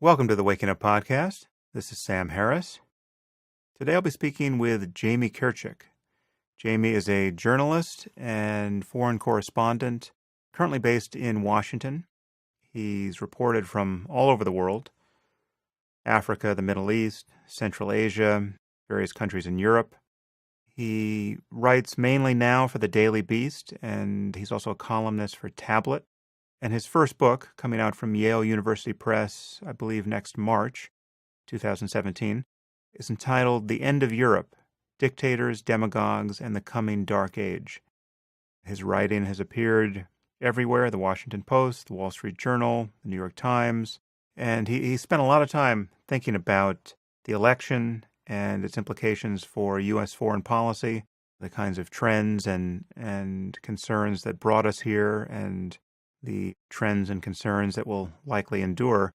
Welcome to the Waking Up Podcast. This is Sam Harris. Today I'll be speaking with Jamie Kirchick. Jamie is a journalist and foreign correspondent, currently based in Washington. He's reported from all over the world: Africa, the Middle East, Central Asia, various countries in Europe. He writes mainly now for the Daily Beast, and he's also a columnist for Tablet. And his first book, coming out from Yale University Press, I believe next March 2017, is entitled The End of Europe: Dictators, Demagogues, and the Coming Dark Age. His writing has appeared everywhere: the Washington Post, the Wall Street Journal, the New York Times, and he spent a lot of time thinking about the election and its implications for U.S. foreign policy, the kinds of trends and concerns that brought us here, and the trends and concerns that will likely endure.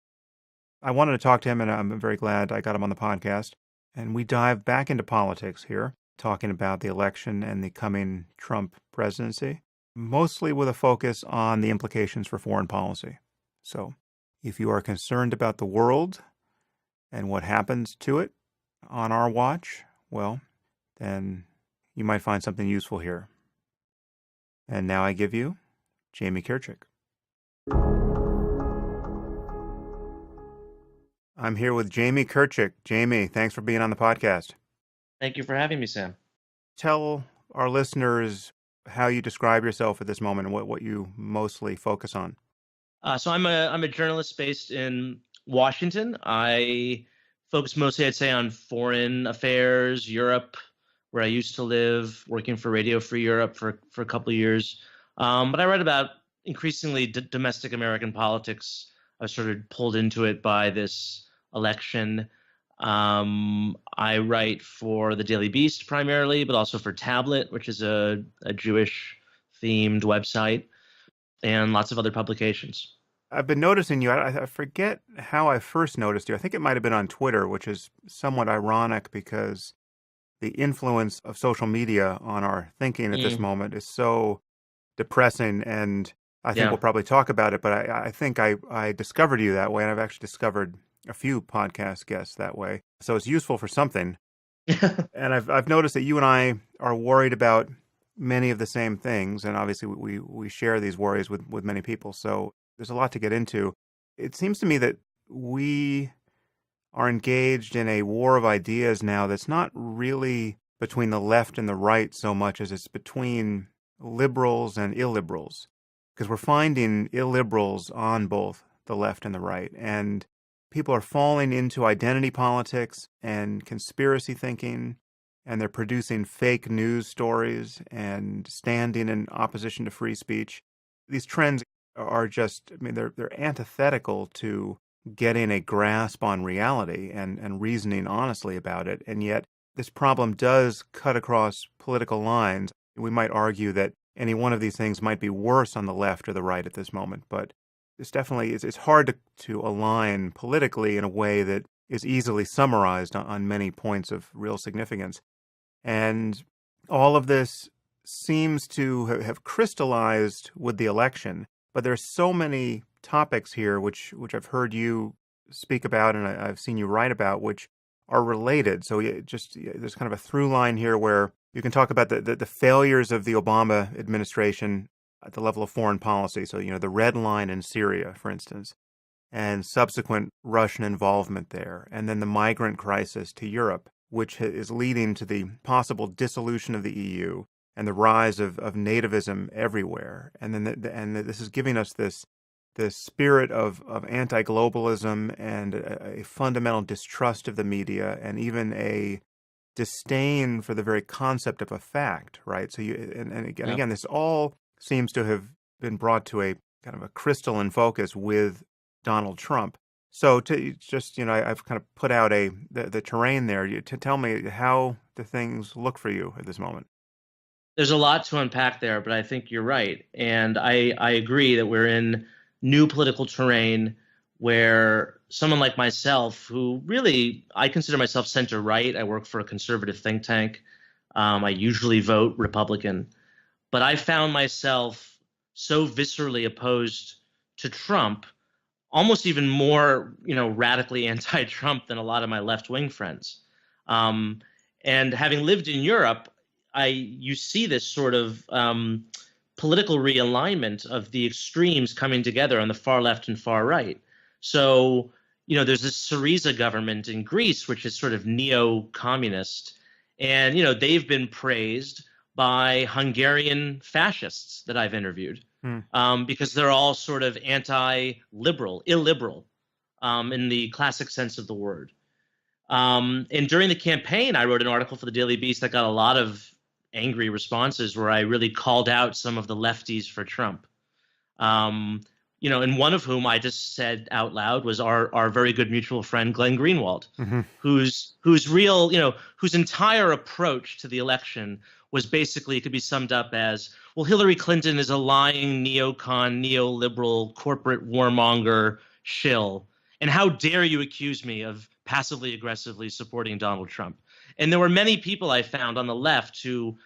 I wanted to talk to him, and I'm very glad I got him on the podcast. And we dive back into politics here, talking about the election and the coming Trump presidency, mostly with a focus on the implications for foreign policy. So if you are concerned about the world and what happens to it on our watch, well, then you might find something useful here. And now I give you Jamie Kirchick. I'm here with Jamie Kirchick. Jamie, thanks for being on the podcast. Thank you for having me, Sam. Tell our listeners how you describe yourself at this moment and what you mostly focus on. So I'm a journalist based in Washington. I focus mostly, I'd say, on foreign affairs, Europe, where I used to live, working for Radio Free Europe for a couple of years. But I write about increasingly domestic American politics. I was sort of pulled into it by this election. I write for the Daily Beast primarily, but also for Tablet, which is a Jewish-themed website, and lots of other publications. I've been noticing you. I forget how I first noticed you. I think it might have been on Twitter, which is somewhat ironic because the influence of social media on our thinking at this moment is so depressing, and I think we'll probably talk about it, but I think I discovered you that way, and I've actually discovered a few podcast guests that way. So it's useful for something. And I've noticed that you and I are worried about many of the same things, and obviously we share these worries with many people. So there's a lot to get into. It seems to me that we are engaged in a war of ideas now that's not really between the left and the right so much as it's between liberals and illiberals, because we're finding illiberals on both the left and the right, and people are falling into identity politics and conspiracy thinking, and they're producing fake news stories and standing in opposition to free speech. These trends are just, they're antithetical to getting a grasp on reality and reasoning honestly about it, and yet this problem does cut across political lines. We might argue that any one of these things might be worse on the left or the right at this moment, but it's hard to align politically in a way that is easily summarized on many points of real significance. And all of this seems to have crystallized with the election, but there's so many topics here which I've heard you speak about and I've seen you write about, which are related. So there's kind of a through line here where you can talk about the failures of the Obama administration at the level of foreign policy. So, the red line in Syria, for instance, and subsequent Russian involvement there. And then the migrant crisis to Europe, which is leading to the possible dissolution of the EU and the rise of nativism everywhere. And then this is giving us this spirit of anti-globalism and a fundamental distrust of the media and even a disdain for the very concept of a fact, right? So again, this all seems to have been brought to a kind of a crystalline focus with Donald Trump. So I've kind of put out the terrain there. To tell me how the things look for you at this moment. There's a lot to unpack there, but I think you're right. And I agree that we're in new political terrain where someone like myself, who really, I consider myself center-right. I work for a conservative think tank. I usually vote Republican. But I found myself so viscerally opposed to Trump almost even more, radically anti-Trump than a lot of my left-wing friends. Um, and having lived in Europe, you see this sort of political realignment of the extremes coming together on the far left and far right. So, there's this Syriza government in Greece, which is sort of neo-communist, and they've been praised by Hungarian fascists that I've interviewed, Hmm. because they're all sort of anti-liberal, illiberal, in the classic sense of the word. And during the campaign, I wrote an article for the Daily Beast that got a lot of angry responses where I really called out some of the lefties for Trump. And one of whom I just said out loud was our very good mutual friend Glenn Greenwald, Mm-hmm. whose entire approach to the election was basically, it could be summed up as, well, Hillary Clinton is a lying neocon, neoliberal, corporate warmonger shill, and how dare you accuse me of passively aggressively supporting Donald Trump? And there were many people I found on the left who,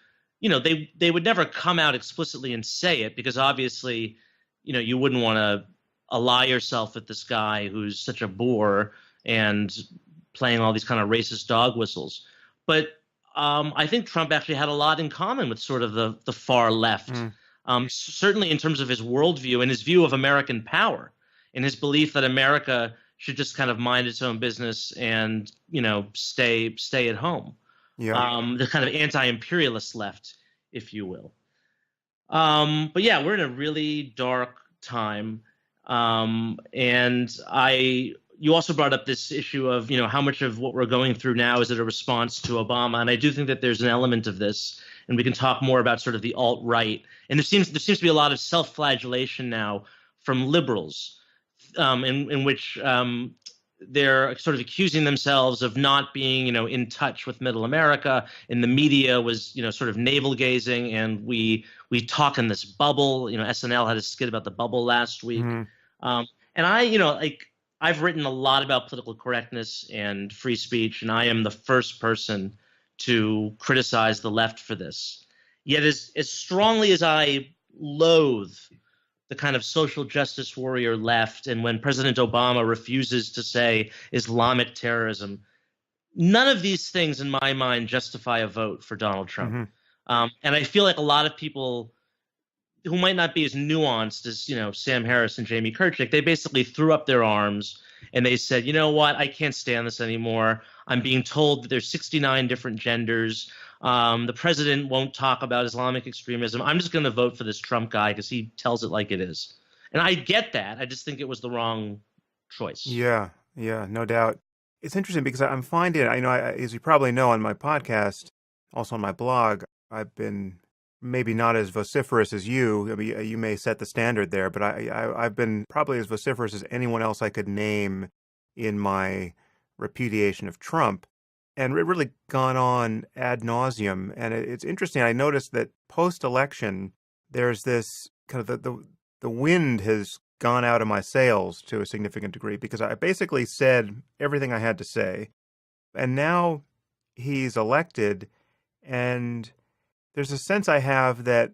they would never come out explicitly and say it, because obviously, you wouldn't want to ally yourself with this guy who's such a bore and playing all these kind of racist dog whistles. But I think Trump actually had a lot in common with sort of the far left, certainly in terms of his worldview and his view of American power, and his belief that America should just kind of mind its own business and stay at home. Yeah. The kind of anti-imperialist left, if you will. But yeah, we're in a really dark time. And you also brought up this issue of, how much of what we're going through now is it a response to Obama? And I do think that there's an element of this, and we can talk more about sort of the alt-right. And there seems to be a lot of self-flagellation now from liberals, in which they're sort of accusing themselves of not being, in touch with middle America, and the media was, sort of navel gazing, and we talk in this bubble. SNL had a skit about the bubble last week. Mm-hmm. And I've written a lot about political correctness and free speech, and I am the first person to criticize the left for this. Yet as strongly as I loathe the kind of social justice warrior left, and when President Obama refuses to say Islamic terrorism, none of these things in my mind justify a vote for Donald Trump. Mm-hmm. And I feel like a lot of people who might not be as nuanced as, Sam Harris and Jamie Kirchick, they basically threw up their arms and they said, you know what, I can't stand this anymore. I'm being told that there's 69 different genders. The president won't talk about Islamic extremism. I'm just going to vote for this Trump guy because he tells it like it is. And I get that. I just think it was the wrong choice. Yeah, no doubt. It's interesting because I'm finding, as you probably know on my podcast, also on my blog, I've been maybe not as vociferous as you. I mean, you may set the standard there, but I've been probably as vociferous as anyone else I could name in my repudiation of Trump, and it really gone on ad nauseum. And it's interesting. I noticed that post-election, there's this kind of the wind has gone out of my sails to a significant degree, because I basically said everything I had to say, and now he's elected, and there's a sense I have that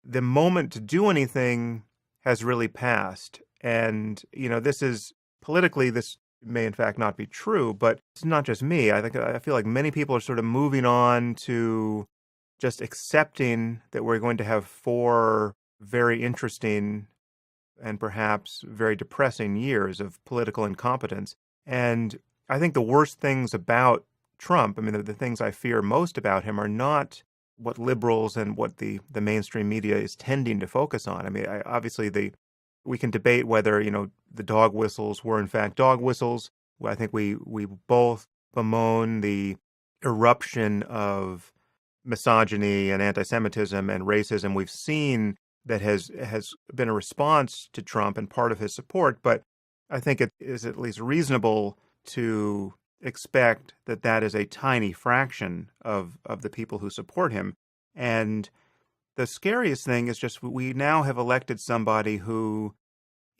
the moment to do anything has really passed. And, this is politically, this may in fact not be true, but it's not just me. I feel like many people are sort of moving on to just accepting that we're going to have 4 very interesting and perhaps very depressing years of political incompetence. And I think the worst things about Trump, the things I fear most about him, are not what liberals and what the mainstream media is tending to focus on. Obviously we can debate whether, the dog whistles were in fact dog whistles. I think we both bemoan the eruption of misogyny and anti-Semitism and racism we've seen that has been a response to Trump and part of his support. But I think it is at least reasonable to expect that is a tiny fraction of the people who support him. And the scariest thing is just we now have elected somebody who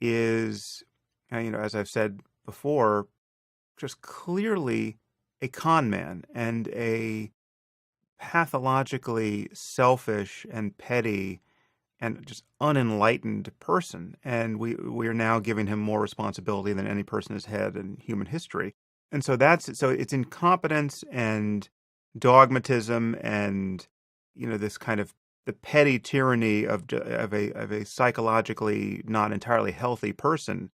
is, as I've said before, just clearly a con man and a pathologically selfish and petty and just unenlightened person. And we are now giving him more responsibility than any person has had in human history. And so it's incompetence and dogmatism and, this kind of the petty tyranny of a psychologically not entirely healthy person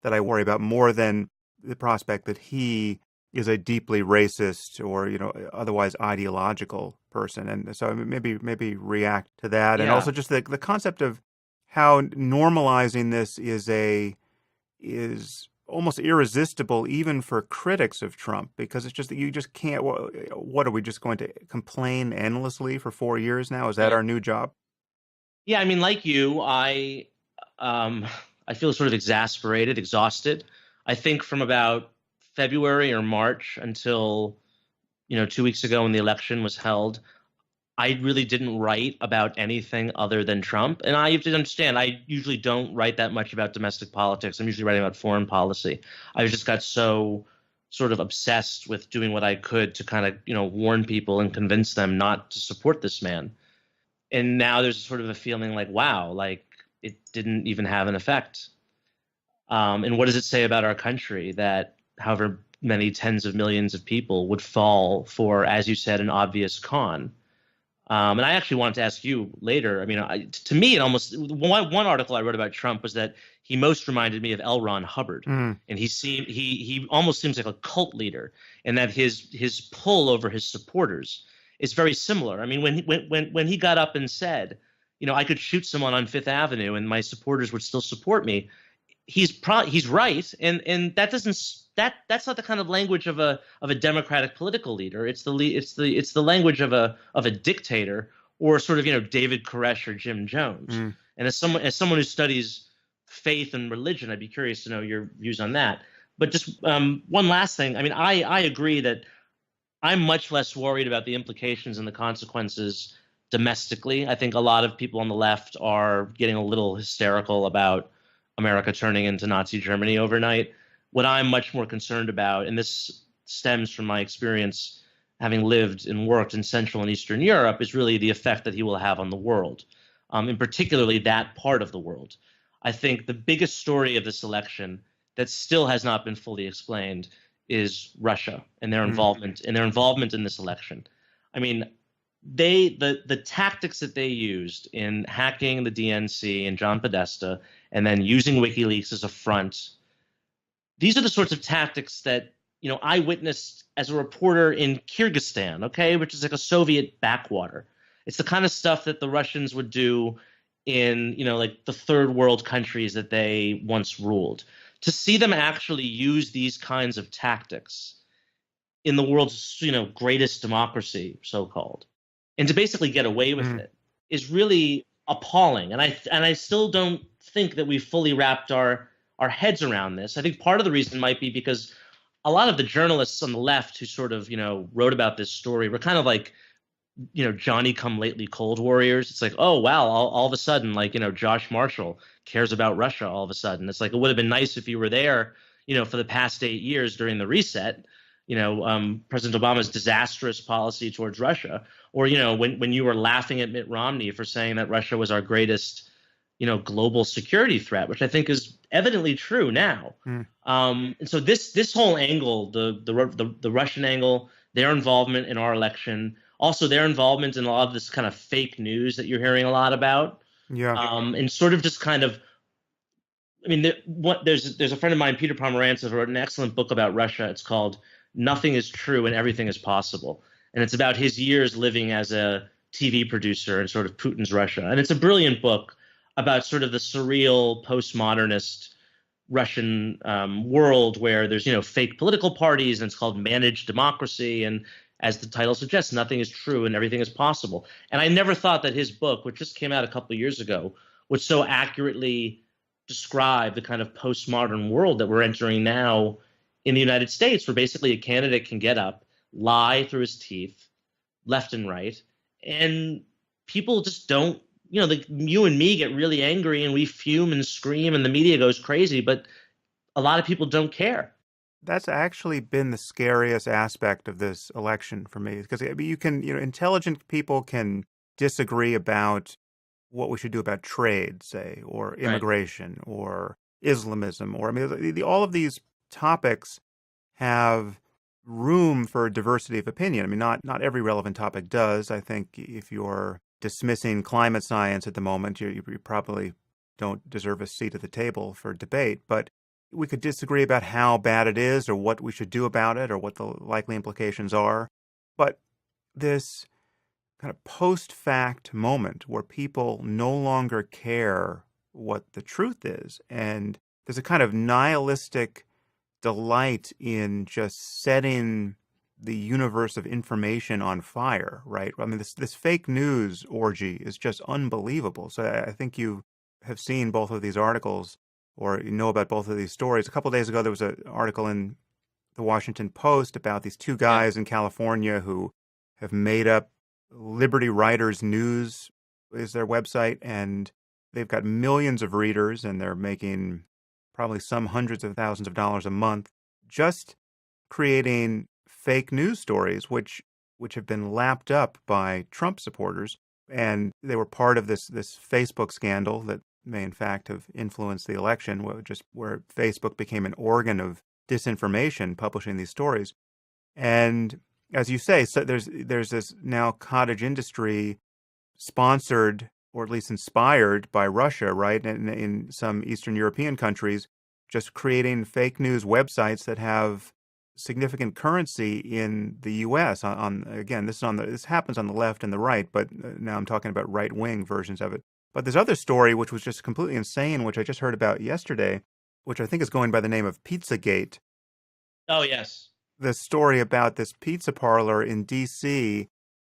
that I worry about more than the prospect that he is a deeply racist or, otherwise ideological person. And so maybe react to that. And Yeah. also just the concept of how normalizing this is almost irresistible even for critics of Trump, because it's just that you just can't. What are we just going to complain endlessly for 4 years now? Is that Yeah. our new job? Yeah, I mean, like you, um I feel sort of exasperated, exhausted. I think from about February or March until, 2 weeks ago when the election was held, I really didn't write about anything other than Trump. And I have to understand, I usually don't write that much about domestic politics. I'm usually writing about foreign policy. I just got so sort of obsessed with doing what I could to kind of, warn people and convince them not to support this man. And now there's sort of a feeling like, wow, like it didn't even have an effect. And what does it say about our country that however many tens of millions of people would fall for, as you said, an obvious con? And I actually wanted to ask you later. I mean, to me, it almost one article I wrote about Trump was that he most reminded me of L. Ron Hubbard, Mm. and he almost seems like a cult leader, and that his pull over his supporters is very similar. I mean, when he got up and said, I could shoot someone on Fifth Avenue and my supporters would still support me, he's right, and that's not the kind of language of a democratic political leader. It's the language of a dictator, or sort of David Koresh or Jim Jones. Mm. And as someone who studies faith and religion, I'd be curious to know your views on that. But just one last thing. I mean, I agree that I'm much less worried about the implications and the consequences domestically. I think a lot of people on the left are getting a little hysterical about America turning into Nazi Germany overnight. What I'm much more concerned about, and this stems from my experience having lived and worked in Central and Eastern Europe, is really the effect that he will have on the world, and particularly that part of the world. I think the biggest story of this election that still has not been fully explained is Russia and their Mm. involvement in this election. I mean, the tactics that they used in hacking the DNC and John Podesta and then using WikiLeaks as a front, these are the sorts of tactics that I witnessed as a reporter in Kyrgyzstan, okay, which is like a Soviet backwater. It's the kind of stuff that the Russians would do in like the third world countries that they once ruled. To see them actually use these kinds of tactics in the world's greatest democracy, so called, and to basically get away with Mm. it is really appalling. And I still don't think that we've fully wrapped our heads around this. I think part of the reason might be because a lot of the journalists on the left who sort of wrote about this story were kind of like Johnny come lately Cold Warriors. It's like, oh wow, all of a sudden, like Josh Marshall cares about Russia all of a sudden. It's like, it would have been nice if you were there for the past 8 years during the reset, President Obama's disastrous policy towards Russia, or when you were laughing at Mitt Romney for saying that Russia was our greatest global security threat, which I think is evidently true now. Mm. And so this whole angle, the Russian angle, their involvement in our election, also their involvement in a lot of this kind of fake news that you're hearing a lot about, Yeah. and sort of just kind of, I mean, there's a friend of mine, Peter Pomerantsev, who wrote an excellent book about Russia. It's called "Nothing is True and Everything is Possible," and it's about his years living as a TV producer in sort of Putin's Russia. And it's a brilliant book about sort of the surreal postmodernist Russian world where there's fake political parties, and it's called managed democracy. And as the title suggests, nothing is true and everything is possible. And I never thought that his book, which just came out a couple of years ago, would so accurately describe the kind of postmodern world that we're entering now in the United States, where basically a candidate can get up, lie through his teeth, left and right, and people just don't. Like you and me get really angry and we fume and scream and the media goes crazy, but a lot of people don't care. That's actually been the scariest aspect of this election for me, because you can, intelligent people can disagree about what we should do about trade, say, or Right. immigration, or Islamism, or I mean, all of these topics have room for diversity of opinion. I mean, not every relevant topic does. I think if you're dismissing climate science at the moment, you probably don't deserve a seat at the table for debate. But we could disagree about how bad it is, or what we should do about it, or what the likely implications are. But this kind of post-fact moment where people no longer care what the truth is, and there's a kind of nihilistic delight in just setting the universe of information on fire, right? I mean, this fake news orgy is just unbelievable. So I think you have seen both of these articles, or you know about both of these stories. A couple of days ago, there was an article in the Washington Post about these two Yeah. guys in California who have made up Liberty Writers News is their website, and they've got millions of readers, and they're making probably some hundreds of thousands of dollars a month just creating fake news stories, which have been lapped up by Trump supporters, and they were part of this Facebook scandal that may in fact have influenced the election, where Facebook became an organ of disinformation, publishing these stories. And as you say, so there's this now cottage industry sponsored, or at least inspired by Russia, right? And in some Eastern European countries, just creating fake news websites that have significant currency in the U.S. Again, this happens on the left and the right, but now I'm talking about right-wing versions of it. But this other story, which was just completely insane, which I just heard about yesterday, which I think is going by the name of Pizzagate. Oh, yes. The story about this pizza parlor in D.C.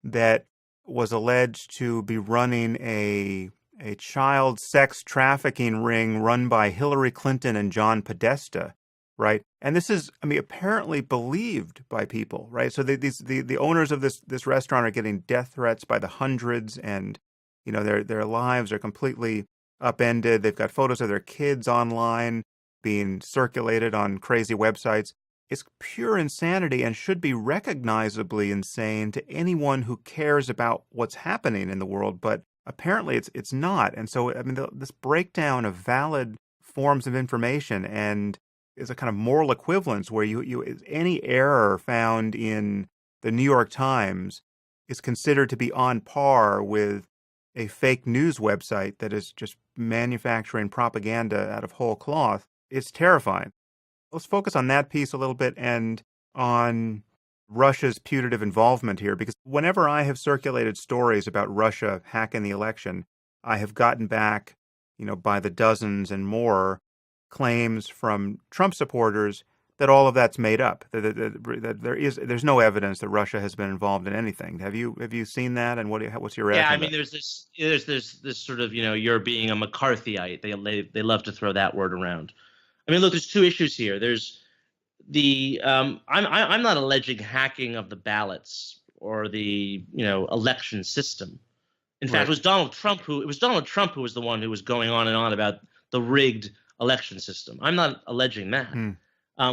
that was alleged to be running a child sex trafficking ring run by Hillary Clinton and John Podesta, right? And this is, I mean, apparently believed by people, right? So the owners of this restaurant are getting death threats by the hundreds, and you know their lives are completely upended. They've got photos of their kids online being circulated on crazy websites. It's pure insanity and should be recognizably insane to anyone who cares about what's happening in the world, but apparently it's not. And so, I mean, this breakdown of valid forms of information and is a kind of moral equivalence where any error found in the New York Times is considered to be on par with a fake news website that is just manufacturing propaganda out of whole cloth. It's terrifying. Let's focus on that piece a little bit and on Russia's putative involvement here, because whenever I have circulated stories about Russia hacking the election, I have gotten back, by the dozens and more claims from Trump supporters that all of that's made up, that there's no evidence that Russia has been involved in anything. Have you seen that, and what's your Yeah, reaction I to mean, that? there's this sort of, you're being a McCarthyite. They love to throw that word around. I mean, look, there's two issues here. There's I'm not alleging hacking of the ballots or the election system. In fact, Right. it was Donald Trump who was the one who was going on and on about the rigged election system. I'm not alleging that. Hmm.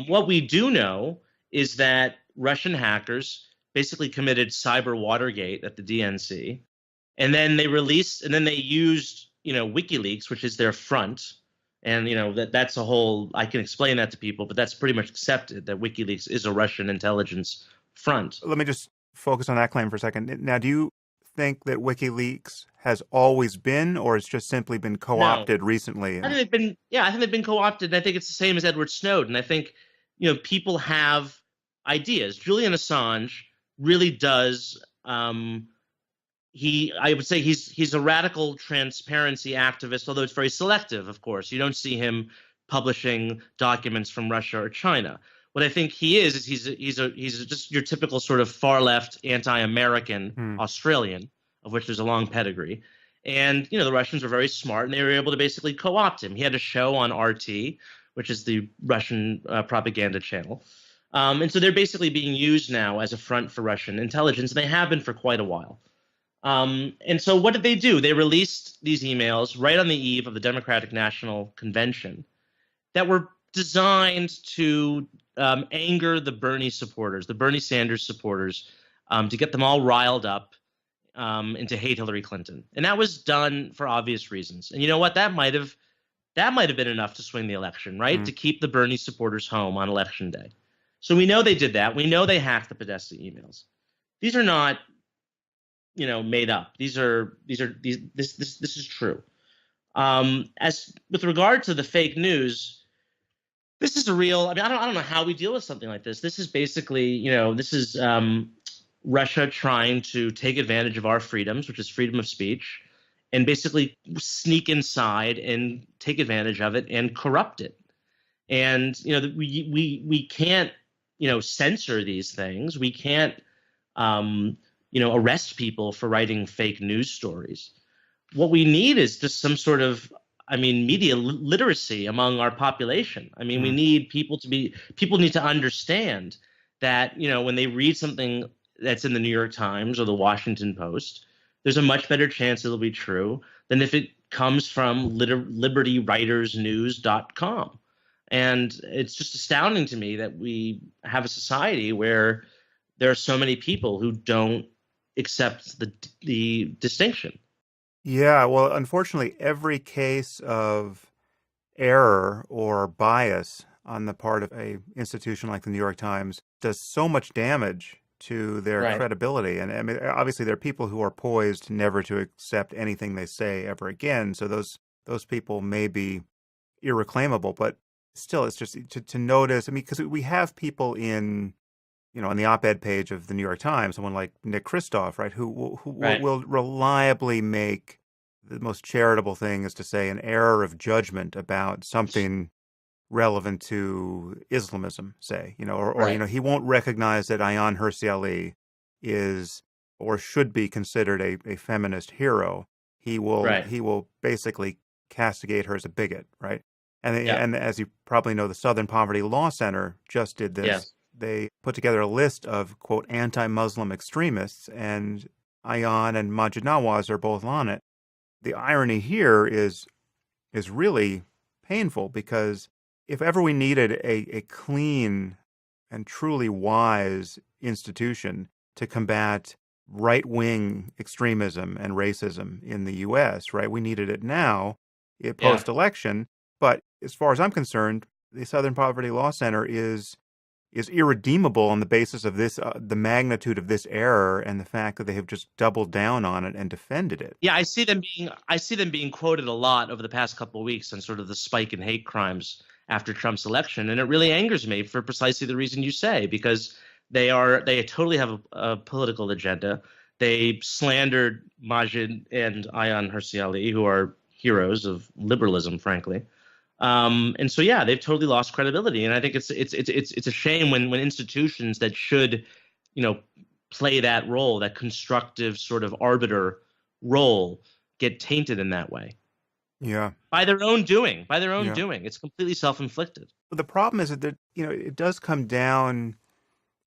What we do know is that Russian hackers basically committed cyber Watergate at the DNC, and then they used WikiLeaks, which is their front. And that's a whole, I can explain that to people, but that's pretty much accepted that WikiLeaks is a Russian intelligence front. Let me just focus on that claim for a second. Now, do you think that WikiLeaks has always been, or it's just simply been No, co-opted recently? I think they've been co-opted, and I think it's the same as Edward Snowden. I think people have ideas. Julian Assange really does. I would say he's a radical transparency activist, although it's very selective. Of course, you don't see him publishing documents from Russia or China. What I think he is he's just your typical sort of far left anti-American Hmm. Australian, of which there's a long pedigree. And the Russians were very smart, and they were able to basically co-opt him. He had a show on RT, which is the Russian propaganda channel. And so they're basically being used now as a front for Russian intelligence, and they have been for quite a while. And so what did they do? They released these emails right on the eve of the Democratic National Convention that were designed to anger the Bernie Sanders supporters, to get them all riled up and to hate Hillary Clinton, and that was done for obvious reasons. And you know what? That might have been enough to swing the election, right? Mm. To keep the Bernie supporters home on election day. So we know they did that. We know they hacked the Podesta emails. These are not, made up. This is true. As with regard to the fake news, this is a real. I mean, I don't know how we deal with something like this. This is basically, this is Russia trying to take advantage of our freedoms, which is freedom of speech, and basically sneak inside and take advantage of it and corrupt it. And we can't censor these things. We can't arrest people for writing fake news stories. What we need is just some sort of, media literacy among our population. We need people need to understand that, when they read something that's in the New York Times or the Washington Post, there's a much better chance it'll be true than if it comes from libertywritersnews.com. And it's just astounding to me that we have a society where there are so many people who don't accept the distinction. Yeah, well, unfortunately, every case of error or bias on the part of a institution like the New York Times does so much damage to their Right. credibility. And obviously, there are people who are poised never to accept anything they say ever again. So those people may be irreclaimable, but still, it's just to notice. Because we have people on the op-ed page of the New York Times, someone like Nick Kristof, right, who Right. will reliably make the most charitable thing is to say an error of judgment about something relevant to Islamism, say, or Right. he won't recognize that Ayaan Hirsi Ali is or should be considered a feminist hero. He Right. will basically castigate her as a bigot, right? Yeah. And as you probably know, the Southern Poverty Law Center just did this. Yes. They put together a list of, quote, anti-Muslim extremists, and Ayaan and Majid Nawaz are both on it. The irony here is really painful, because if ever we needed a clean and truly wise institution to combat right-wing extremism and racism in the U.S., right, we needed it now, Yeah. post-election. But as far as I'm concerned, the Southern Poverty Law Center is irredeemable on the basis of this, the magnitude of this error and the fact that they have just doubled down on it and defended it. Yeah, I see them being quoted a lot over the past couple of weeks on sort of the spike in hate crimes after Trump's election, and it really angers me for precisely the reason you say, because they totally have a political agenda. They slandered Majid and Ayaan Hirsi Ali, who are heroes of liberalism, frankly. And so, yeah, they've totally lost credibility, and I think it's a shame when institutions that should, play that role, that constructive sort of arbiter role, get tainted in that way Yeah. by their own doing. Yeah. It's completely self-inflicted. But the problem is that it does come down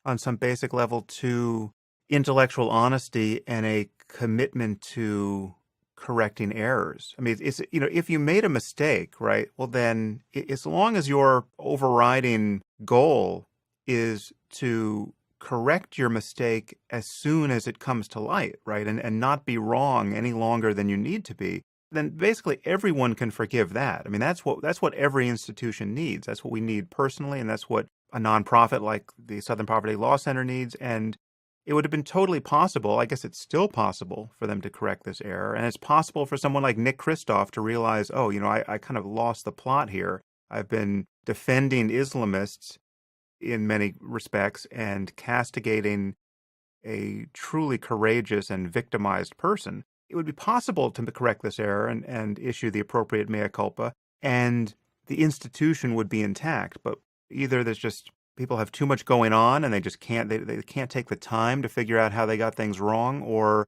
on some basic level to intellectual honesty and a commitment to correcting errors. It's if you made a mistake, right? Well, then as long as your overriding goal is to correct your mistake as soon as it comes to light, right? And not be wrong any longer than you need to be, then basically everyone can forgive that. That's what every institution needs. That's what we need personally, and that's what a nonprofit like the Southern Poverty Law Center needs. And it would have been totally possible, I guess it's still possible, for them to correct this error. And it's possible for someone like Nick Kristof to realize, oh, I kind of lost the plot here. I've been defending Islamists in many respects and castigating a truly courageous and victimized person. It would be possible to correct this error and issue the appropriate mea culpa, and the institution would be intact. But either there's just people have too much going on and they just can't they can't take the time to figure out how they got things wrong, or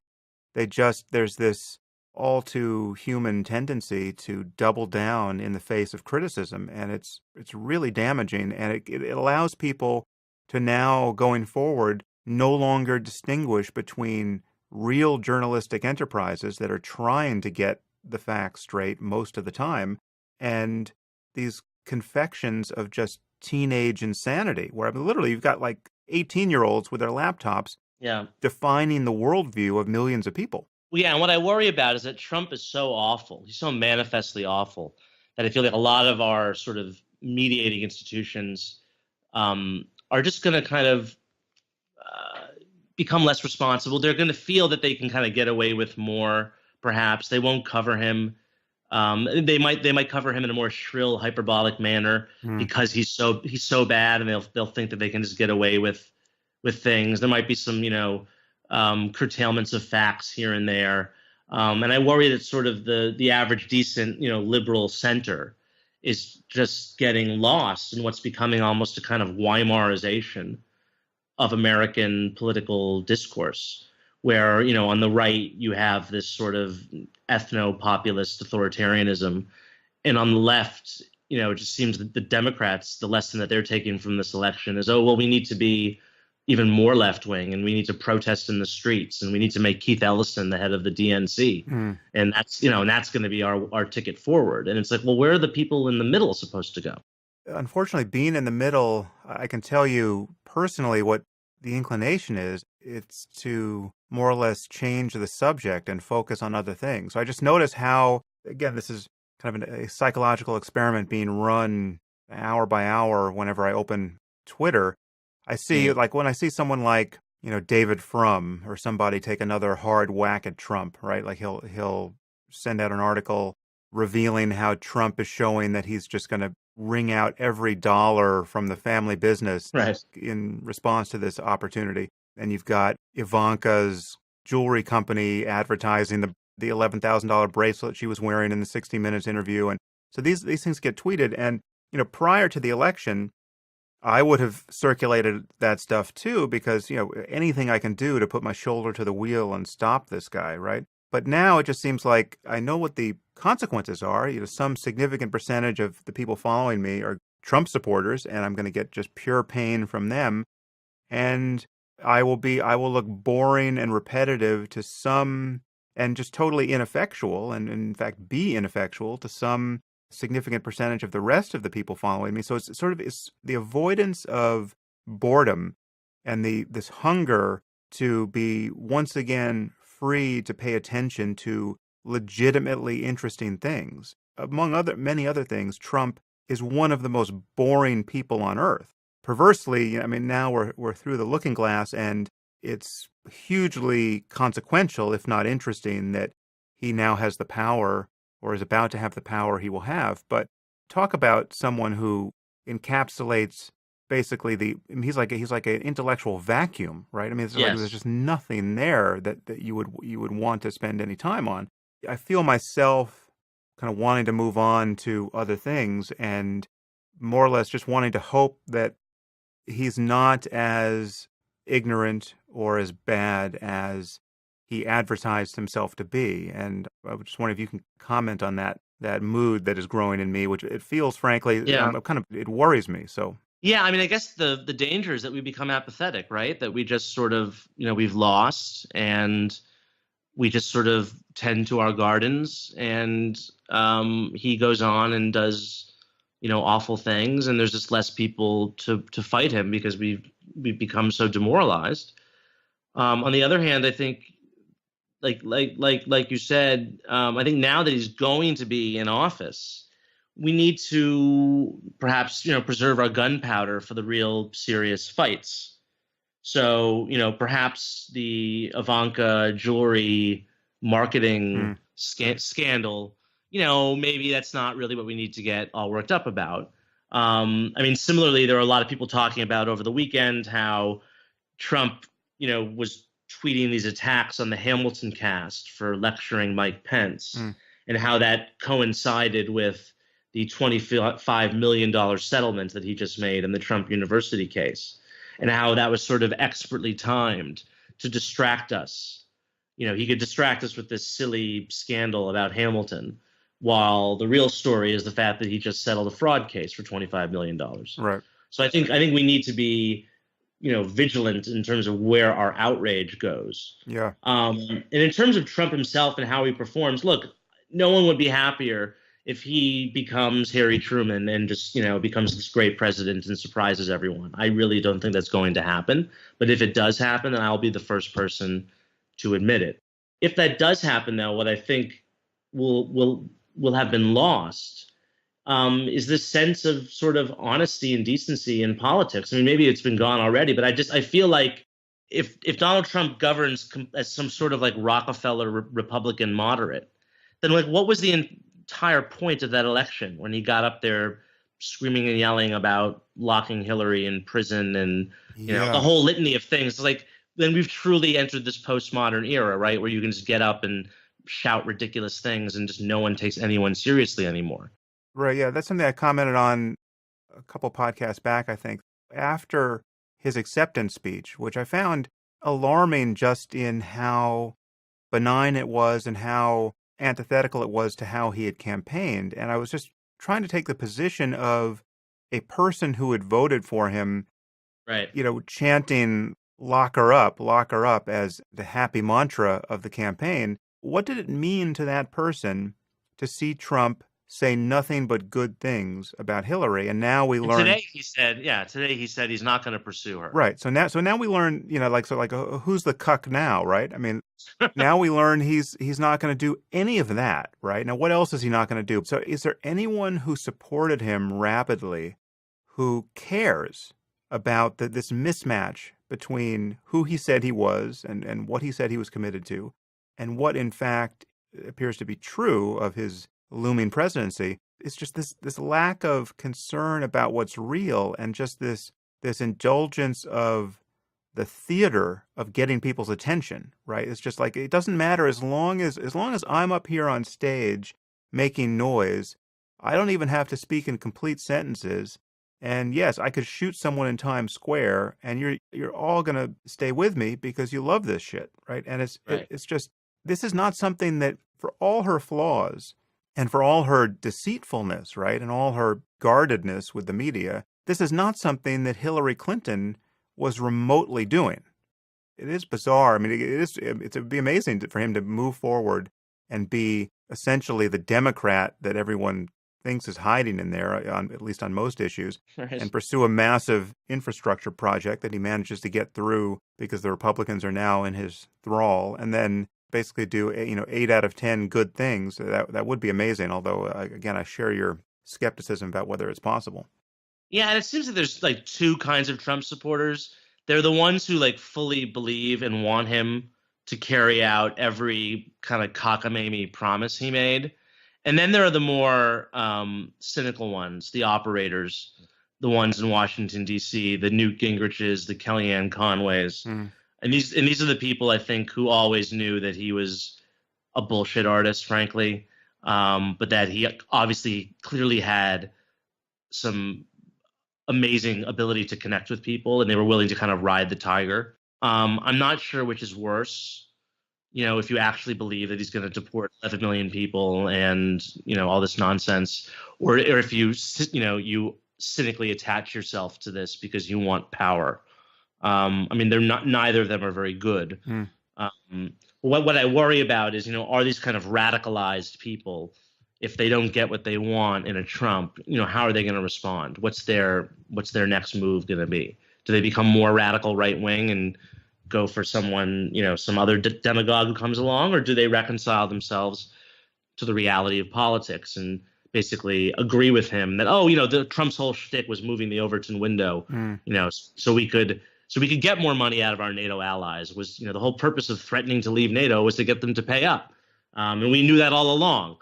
there's this all too human tendency to double down in the face of criticism, and it's really damaging, and it allows people to now, going forward, no longer distinguish between real journalistic enterprises that are trying to get the facts straight most of the time and these confections of just teenage insanity, where literally you've got like 18-year-olds with their laptops Yeah. defining the worldview of millions of people. Well, yeah, and what I worry about is that Trump is so awful. He's so manifestly awful that I feel like a lot of our sort of mediating institutions are just going to kind of become less responsible. They're going to feel that they can kind of get away with more. Perhaps they won't cover him. They might cover him in a more shrill, hyperbolic manner Mm. because he's so bad, and they'll think that they can just get away with things. There might be some curtailments of facts here and there, and I worry that sort of the average decent liberal center is just getting lost in what's becoming almost a kind of Weimarization of American political discourse, where on the right you have this sort of ethno-populist authoritarianism, and on the left, it just seems that the Democrats, the lesson that they're taking from this election is, oh well, we need to be even more left wing, and we need to protest in the streets, and we need to make Keith Ellison the head of the DNC, Mm. and that's going to be our ticket forward. And it's like, well, where are the people in the middle supposed to go? Unfortunately, being in the middle, I can tell you personally what the inclination is. It's to more or less change the subject and focus on other things. So I just notice how, again, this is kind of a psychological experiment being run hour by hour whenever I open Twitter. I see, Mm. like, when I see someone like, David Frum or somebody take another hard whack at Trump, right? Like he'll send out an article revealing how Trump is showing that he's just going to wring out every dollar from the family business Right. in response to this opportunity. And you've got Ivanka's jewelry company advertising the $11,000 bracelet she was wearing in the 60 Minutes interview. And so these things get tweeted. And, prior to the election, I would have circulated that stuff too, because, anything I can do to put my shoulder to the wheel and stop this guy, right? But now it just seems like I know what the consequences are. Some significant percentage of the people following me are Trump supporters, and I'm going to get just pure pain from them. And I will look boring and repetitive to some, and just totally ineffectual, and in fact be ineffectual to some significant percentage of the rest of the people following me. So it's the avoidance of boredom and this hunger to be once again free to pay attention to legitimately interesting things. Among many other things, Trump is one of the most boring people on earth. Perversely, I mean, now we're through the looking glass, and it's hugely consequential, if not interesting, that he now has the power, or is about to have the power he will have. But talk about someone who encapsulates basically he's like an intellectual vacuum, right? I mean, it's like there's Yes. just nothing there that you would want to spend any time on. I feel myself kind of wanting to move on to other things, and more or less just wanting to hope that he's not as ignorant or as bad as he advertised himself to be. And I was just wondering if you can comment on that mood that is growing in me, which it feels, frankly, Yeah. it worries me. So Yeah, I mean, I guess the danger is that we become apathetic, right? That we just sort of, we've lost, and we just sort of tend to our gardens, and he goes on and does, awful things, and there's just less people to fight him because we've become so demoralized. On the other hand, I think, like you said, I think now that he's going to be in office, we need to perhaps preserve our gunpowder for the real serious fights. So perhaps the Ivanka jewelry marketing scandal, maybe that's not really what we need to get all worked up about. I mean, similarly, there are a lot of people talking about over the weekend how Trump, was tweeting these attacks on the Hamilton cast for lecturing Mike Pence, and how that coincided with the $25 million settlement that he just made in the Trump University case, and how that was sort of expertly timed to distract us. He could distract us with this silly scandal about Hamilton, while the real story is the fact that he just settled a fraud case for $25 million. right. So I think we need to be vigilant in terms of where our outrage goes. Yeah. And in terms of Trump himself and how he performs, look, no one would be happier if he becomes Harry Truman and just, becomes this great president and surprises everyone. I really don't think that's going to happen. But if it does happen, then I'll be the first person to admit it. If that does happen, though, what I think will have been lost is this sense of sort of honesty and decency in politics. I mean, maybe it's been gone already, but I feel like if Donald Trump governs as some sort of like Rockefeller Republican moderate, then like what was the entire point of that election when he got up there screaming and yelling about locking Hillary in prison and the whole litany of things? Like then we've truly entered this postmodern era, right, where you can just get up and shout ridiculous things and just no one takes anyone seriously anymore. Right. Yeah, that's something I commented on a couple podcasts back, I think, after his acceptance speech, which I found alarming just in how benign it was and how antithetical it was to how he had campaigned. And I was just trying to take the position of a person who had voted for him, right? Chanting lock her up as the happy mantra of the campaign. What did it mean to that person to see Trump say nothing but good things about Hillary? And now we learn today he said he's not going to pursue her. Right. So now we learn, who's the cuck now, right? I mean, now we learn he's not going to do any of that, right? Now, what else is he not going to do? So is there anyone who supported him rapidly who cares about this mismatch between who he said he was and what he said he was committed to and what, in fact, appears to be true of his looming presidency? It's just this lack of concern about what's real and just this indulgence of the theater of getting people's attention, right? It's just like it doesn't matter as long as I'm up here on stage making noise, I don't even have to speak in complete sentences. And yes, I could shoot someone in Times Square and you're all going to stay with me because you love this shit, right? And it's just this is not something that, for all her flaws, and for all her deceitfulness, right, and all her guardedness with the media, this is not something that Hillary Clinton was remotely doing. It is bizarre. I mean, it would be amazing for him to move forward and be essentially the Democrat that everyone thinks is hiding in there, at least on most issues, and pursue a massive infrastructure project that he manages to get through because the Republicans are now in his thrall, and then basically do 8 out of 10 good things. That would be amazing. Although again, I share your skepticism about whether it's possible. Yeah, and it seems that there's like two kinds of Trump supporters. They're the ones who like fully believe and want him to carry out every kind of cockamamie promise he made, and then there are the more cynical ones, the operators, the ones in Washington D.C., the Newt Gingriches, the Kellyanne Conways. And these are the people, I think, who always knew that he was a bullshit artist, frankly, but that he obviously clearly had some amazing ability to connect with people, and they were willing to kind of ride the tiger. I'm not sure which is worse, if you actually believe that he's going to deport 11 million people and, all this nonsense, or if you cynically attach yourself to this because you want power. I mean, neither of them are very good. What I worry about is, are these kind of radicalized people, if they don't get what they want in a Trump, how are they going to respond? What's their next move going to be? Do they become more radical right wing and go for someone, some other demagogue who comes along, or do they reconcile themselves to the reality of politics and basically agree with him that, the Trump's whole shtick was moving the Overton window, so we could get more money out of our NATO allies. Was, the whole purpose of threatening to leave NATO was to get them to pay up. And we knew that all along.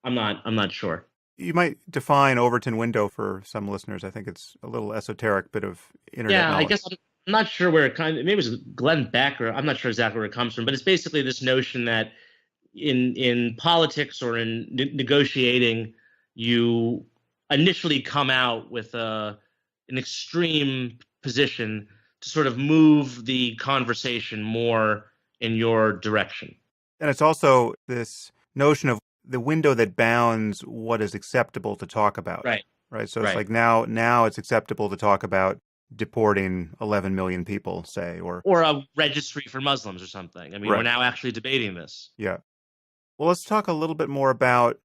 I'm not sure. You might define Overton window for some listeners. I think it's a little esoteric bit of internet knowledge. I guess I'm not sure where it maybe it was Glenn Beck, or I'm not sure exactly where it comes from, but it's basically this notion that in politics or in negotiating, you initially come out with an extreme position to sort of move the conversation more in your direction. And it's also this notion of the window that bounds what is acceptable to talk about. Right. So it's like now it's acceptable to talk about deporting 11 million people, say, or a registry for Muslims or something. I mean, We're now actually debating this. Yeah. Well, let's talk a little bit more about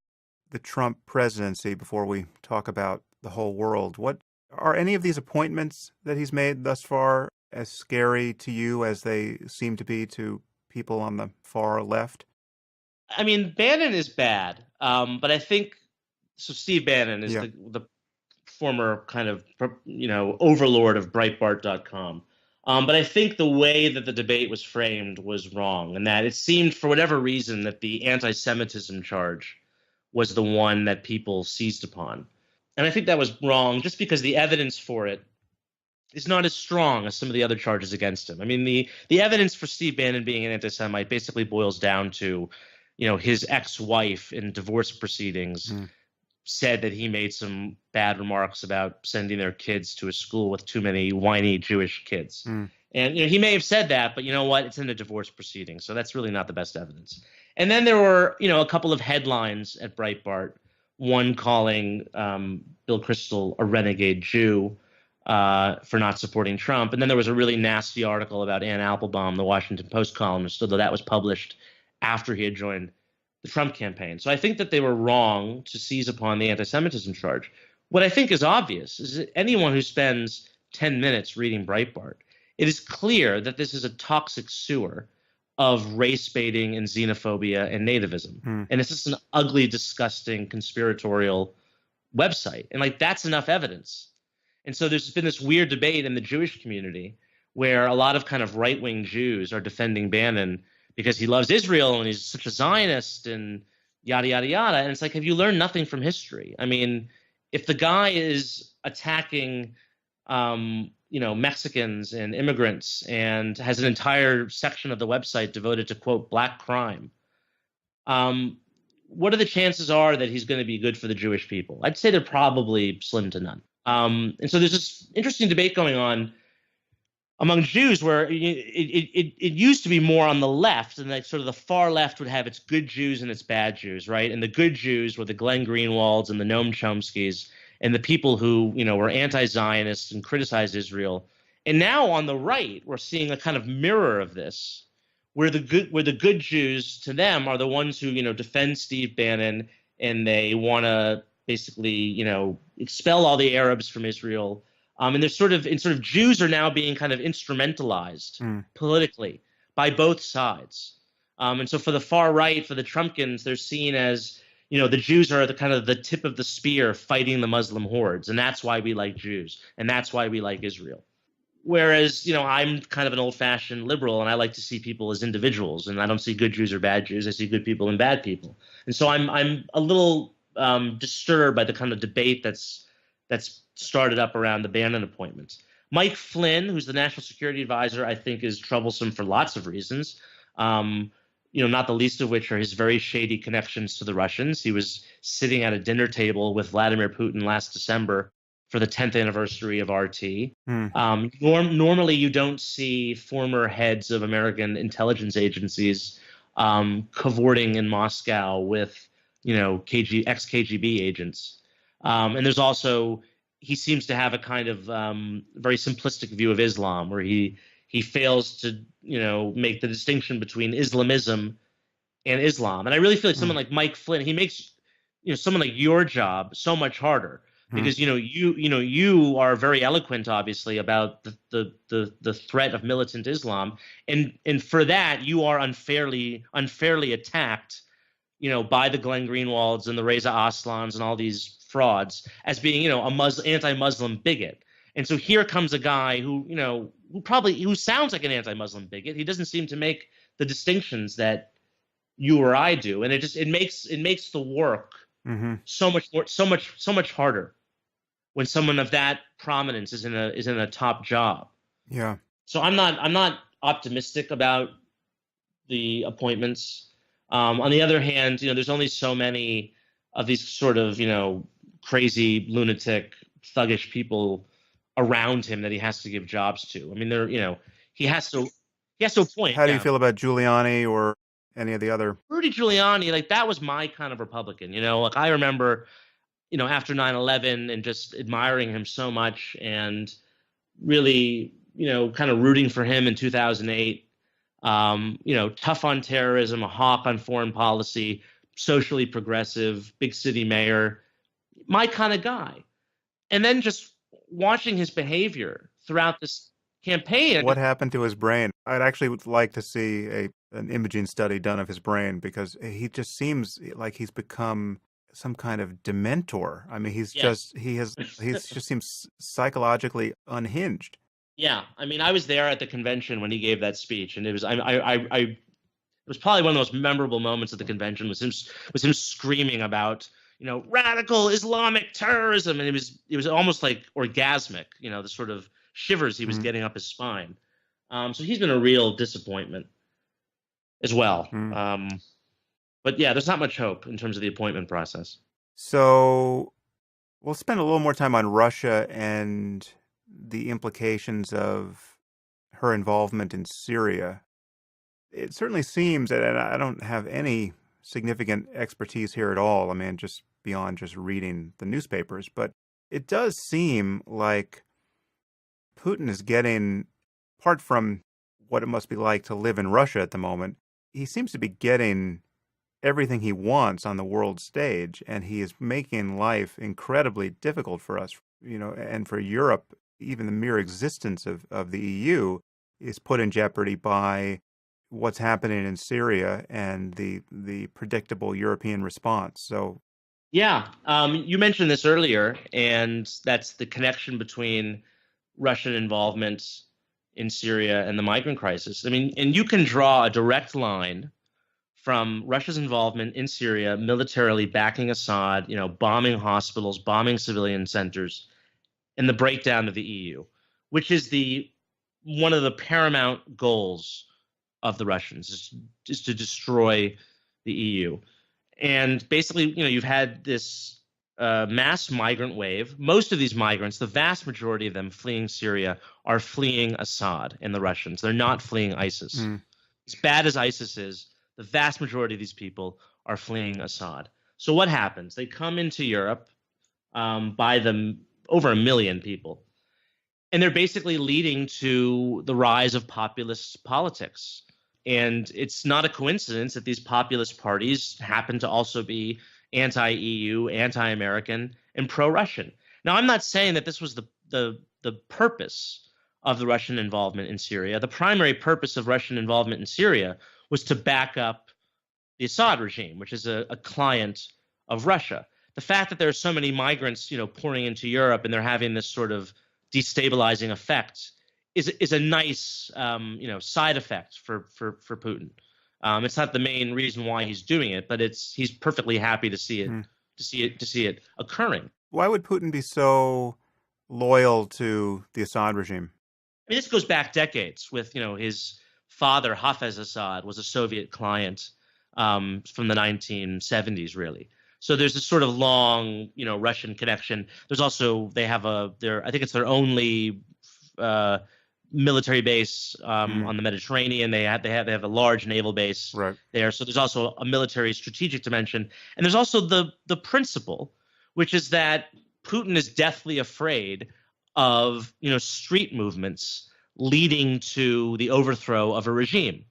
the Trump presidency before we talk about the whole world. What are any of these appointments that he's made thus far as scary to you as they seem to be to people on the far left? I mean, Bannon is bad, but I think so. Steve Bannon is Yeah. the former kind of overlord of Breitbart.com. But I think the way that the debate was framed was wrong, and that it seemed, for whatever reason, that the anti-Semitism charge was the one that people seized upon. And I think that was wrong just because the evidence for it is not as strong as some of the other charges against him. I mean, the evidence for Steve Bannon being an anti-Semite basically boils down to, his ex-wife in divorce proceedings said that he made some bad remarks about sending their kids to a school with too many whiny Jewish kids. And he may have said that, but you know what? It's in a divorce proceeding, so that's really not the best evidence. And then there were, a couple of headlines at Breitbart, one calling Bill Kristol a renegade Jew for not supporting Trump. And then there was a really nasty article about Ann Applebaum, the Washington Post columnist, although that was published after he had joined the Trump campaign. So I think that they were wrong to seize upon the anti-Semitism charge. What I think is obvious is that anyone who spends 10 minutes reading Breitbart, it is clear that this is a toxic sewer of race baiting and xenophobia and nativism. And it's just an ugly, disgusting, conspiratorial website. And that's enough evidence. And so there's been this weird debate in the Jewish community where a lot of kind of right-wing Jews are defending Bannon because he loves Israel and he's such a Zionist and yada, yada, yada. And it's like, have you learned nothing from history? I mean, if the guy is attacking, Mexicans and immigrants and has an entire section of the website devoted to, quote, black crime, what are the chances are that he's going to be good for the Jewish people? I'd say they're probably slim to none. And so there's this interesting debate going on among Jews where it used to be more on the left, and sort of the far left would have its good Jews and its bad Jews, right? And the good Jews were the Glenn Greenwalds and the Noam Chomskys and the people who, were anti-Zionists and criticized Israel. And now on the right, we're seeing a kind of mirror of this, where the good Jews to them are the ones who, defend Steve Bannon, and they want to basically, expel all the Arabs from Israel. And there's sort of Jews are now being kind of instrumentalized politically by both sides. And so for the far right, for the Trumpkins, they're seen as, the Jews are the kind of the tip of the spear fighting the Muslim hordes. And that's why we like Jews. And that's why we like Israel. Whereas, I'm kind of an old-fashioned liberal, and I like to see people as individuals. And I don't see good Jews or bad Jews. I see good people and bad people. And so I'm a little disturbed by the kind of debate that's started up around the Bannon appointments. Mike Flynn, who's the national security advisor, I think is troublesome for lots of reasons, not the least of which are his very shady connections to the Russians. He was sitting at a dinner table with Vladimir Putin last December for the 10th anniversary of RT. Normally, you don't see former heads of American intelligence agencies cavorting in Moscow with, ex-KGB agents. And there's also, he seems to have a kind of very simplistic view of Islam, where he fails to, make the distinction between Islamism and Islam. And I really feel like someone like Mike Flynn, he makes, someone like your job so much harder because, you are very eloquent, obviously, about the threat of militant Islam. And for that, you are unfairly attacked, by the Glenn Greenwalds and the Reza Aslans and all these frauds as being, a anti-Muslim bigot. And so here comes a guy who, who sounds like an anti-Muslim bigot. He doesn't seem to make the distinctions that you or I do, and it makes the work so much harder when someone of that prominence is in a top job. Yeah. So I'm not optimistic about the appointments. On the other hand, there's only so many of these sort of, crazy, lunatic, thuggish people around him that he has to give jobs to. I mean, he has to appoint. How do you feel about Giuliani or any of the other? Rudy Giuliani, that was my kind of Republican. I remember, after 9/11 and just admiring him so much and really, kind of rooting for him in 2008. Tough on terrorism, a hawk on foreign policy, socially progressive, big city mayor, my kind of guy. And then just watching his behavior throughout this campaign. What happened to his brain? I'd actually would like to see an imaging study done of his brain, because he just seems like he's become some kind of dementor. I mean, he just seems psychologically unhinged. Yeah, I mean, I was there at the convention when he gave that speech, and it was it was probably one of the most memorable moments of the convention was him screaming about, radical Islamic terrorism, and it was almost like orgasmic, the sort of shivers he was getting up his spine. So he's been a real disappointment as well. But yeah, there's not much hope in terms of the appointment process. So we'll spend a little more time on Russia and the implications of her involvement in Syria. It certainly seems, and I don't have any significant expertise here at all, I mean, just beyond just reading the newspapers, but it does seem like Putin is getting, apart from what it must be like to live in Russia at the moment, he seems to be getting everything he wants on the world stage, and he is making life incredibly difficult for us, and for Europe. Even the mere existence of the EU is put in jeopardy by what's happening in Syria and the predictable European response. So, yeah, you mentioned this earlier, and that's the connection between Russian involvement in Syria and the migrant crisis. I mean, and you can draw a direct line from Russia's involvement in Syria, militarily backing Assad, bombing hospitals, bombing civilian centers, and the breakdown of the EU, which is one of the paramount goals of the Russians, is to destroy the EU. And basically, you've had this mass migrant wave. Most of these migrants, the vast majority of them fleeing Syria, are fleeing Assad and the Russians. They're not fleeing ISIS. As bad as ISIS is, the vast majority of these people are fleeing Assad. So what happens? They come into Europe by them. Over 1 million people. And they're basically leading to the rise of populist politics. And it's not a coincidence that these populist parties happen to also be anti-EU, anti-American, and pro-Russian. Now, I'm not saying that this was the purpose of the Russian involvement in Syria. The primary purpose of Russian involvement in Syria was to back up the Assad regime, which is a client of Russia. The fact that there are so many migrants, pouring into Europe and they're having this sort of destabilizing effect is a nice, side effect for Putin. It's not the main reason why he's doing it, but he's perfectly happy to see it occurring. Why would Putin be so loyal to the Assad regime? I mean, this goes back decades. With his father Hafez Assad was a Soviet client from the 1970s, really. So there's this sort of long, Russian connection. There's also, I think it's their only military base on the Mediterranean. They have a large naval base there. So there's also a military strategic dimension, and there's also the principle, which is that Putin is deathly afraid of street movements leading to the overthrow of a regime.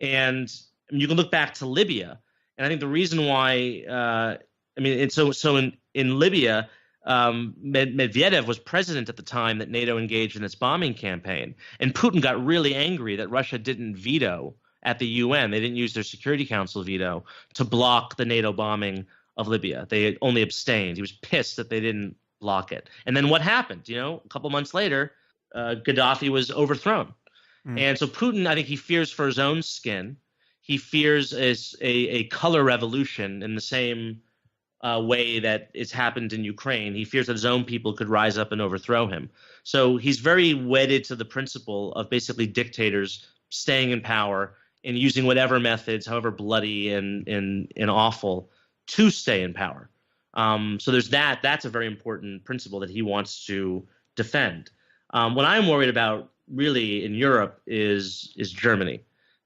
And you can look back to Libya. And I think the reason why, in Libya, Medvedev was president at the time that NATO engaged in its bombing campaign. And Putin got really angry that Russia didn't veto at the UN. They didn't use their Security Council veto to block the NATO bombing of Libya. They only abstained. He was pissed that they didn't block it. And then what happened? A couple months later, Gaddafi was overthrown. And so Putin, I think he fears for his own skin. He fears a color revolution in the same way that it's happened in Ukraine. He fears that his own people could rise up and overthrow him. So he's very wedded to the principle of basically dictators staying in power and using whatever methods, however bloody and awful, to stay in power. So there's that. That's a very important principle that he wants to defend. What I'm worried about really in Europe is Germany.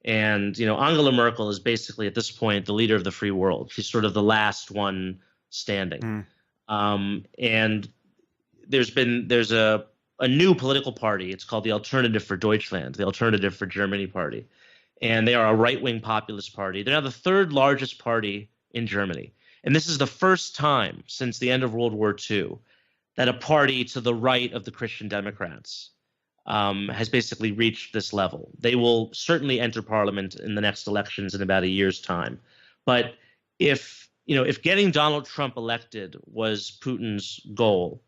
And, Angela Merkel is basically at this point the leader of the free world. She's sort of the last one standing. And there's a new political party. It's called the Alternative for Deutschland, the Alternative for Germany party. And they are a right-wing populist party. They're now the third largest party in Germany. And this is the first time since the end of World War II that a party to the right of the Christian Democrats has basically reached this level. They will certainly enter parliament in the next elections in about a year's time. But if getting Donald Trump elected was Putin's goal,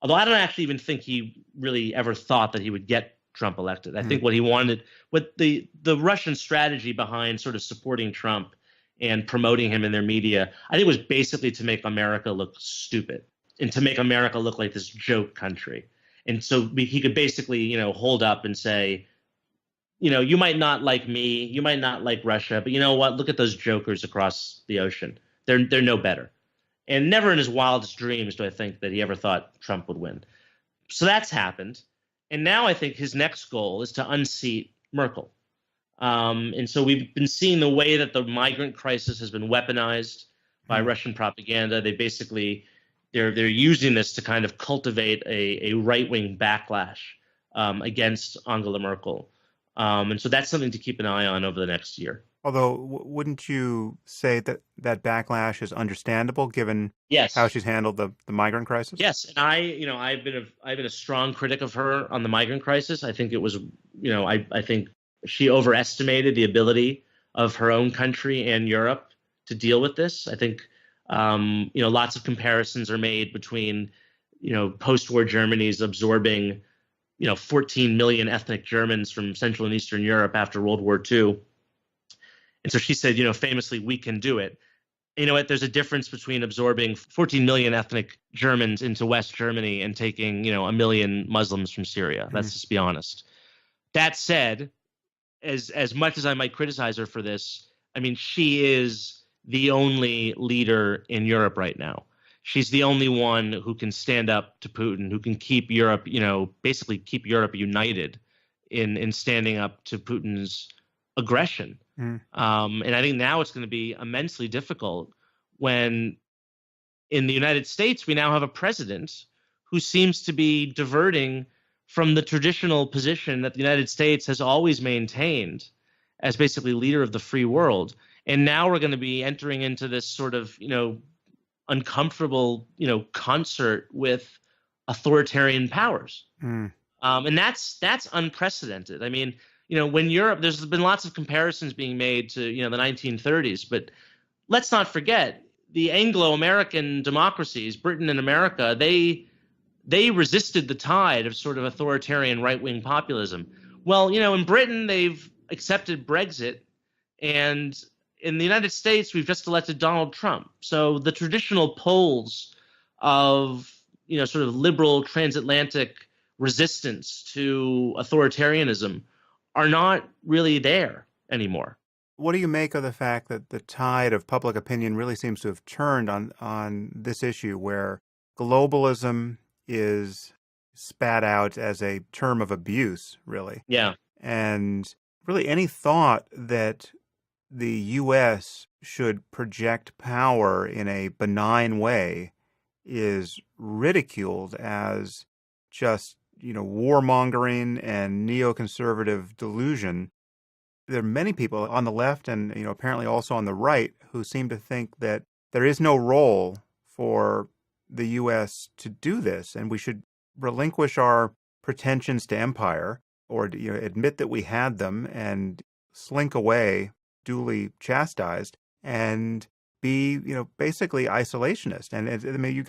although I don't actually even think he really ever thought that he would get Trump elected. I think what he wanted, what the Russian strategy behind sort of supporting Trump and promoting him in their media, I think was basically to make America look stupid and to make America look like this joke country. And so he could basically, hold up and say, you might not like me, you might not like Russia, but you know what? Look at those jokers across the ocean. They're no better. And never in his wildest dreams do I think that he ever thought Trump would win. So that's happened. And now I think his next goal is to unseat Merkel. And so we've been seeing the way that the migrant crisis has been weaponized by Russian propaganda. They're using this to kind of cultivate a right-wing backlash against Angela Merkel. And so that's something to keep an eye on over the next year. Although, wouldn't you say that that backlash is understandable given how she's handled the migrant crisis? Yes, and I've been a strong critic of her on the migrant crisis. I think it was, I think she overestimated the ability of her own country and Europe to deal with this. I think, lots of comparisons are made between, post-war Germany's absorbing, 14 million ethnic Germans from Central and Eastern Europe after World War II. And so she said, famously, we can do it. You know what? There's a difference between absorbing 14 million ethnic Germans into West Germany and taking, 1 million Muslims from Syria. Let's just be honest. That said, as much as I might criticize her for this, I mean, she is the only leader in Europe right now. She's the only one who can stand up to Putin, who can keep Europe, basically keep Europe united in standing up to Putin's aggression. And I think now it's going to be immensely difficult when in the United States, we now have a president who seems to be diverting from the traditional position that the United States has always maintained as basically leader of the free world. And now we're going to be entering into this sort of, uncomfortable, concert with authoritarian powers. And that's unprecedented. I mean, when Europe, there's been lots of comparisons being made to, the 1930s, but let's not forget the Anglo-American democracies, Britain and America, they resisted the tide of sort of authoritarian right-wing populism. Well, in Britain, they've accepted Brexit, and in the United States, we've just elected Donald Trump. So the traditional poles of, sort of liberal transatlantic resistance to authoritarianism are not really there anymore. What do you make of the fact that the tide of public opinion really seems to have turned on this issue where globalism is spat out as a term of abuse, really? Yeah. And really any thought that the U.S. should project power in a benign way is ridiculed as just warmongering and neoconservative delusion. There are many people on the left and, apparently also on the right who seem to think that there is no role for the U.S. to do this, and we should relinquish our pretensions to empire or, admit that we had them and slink away, duly chastised, and be, basically isolationist. And I mean, you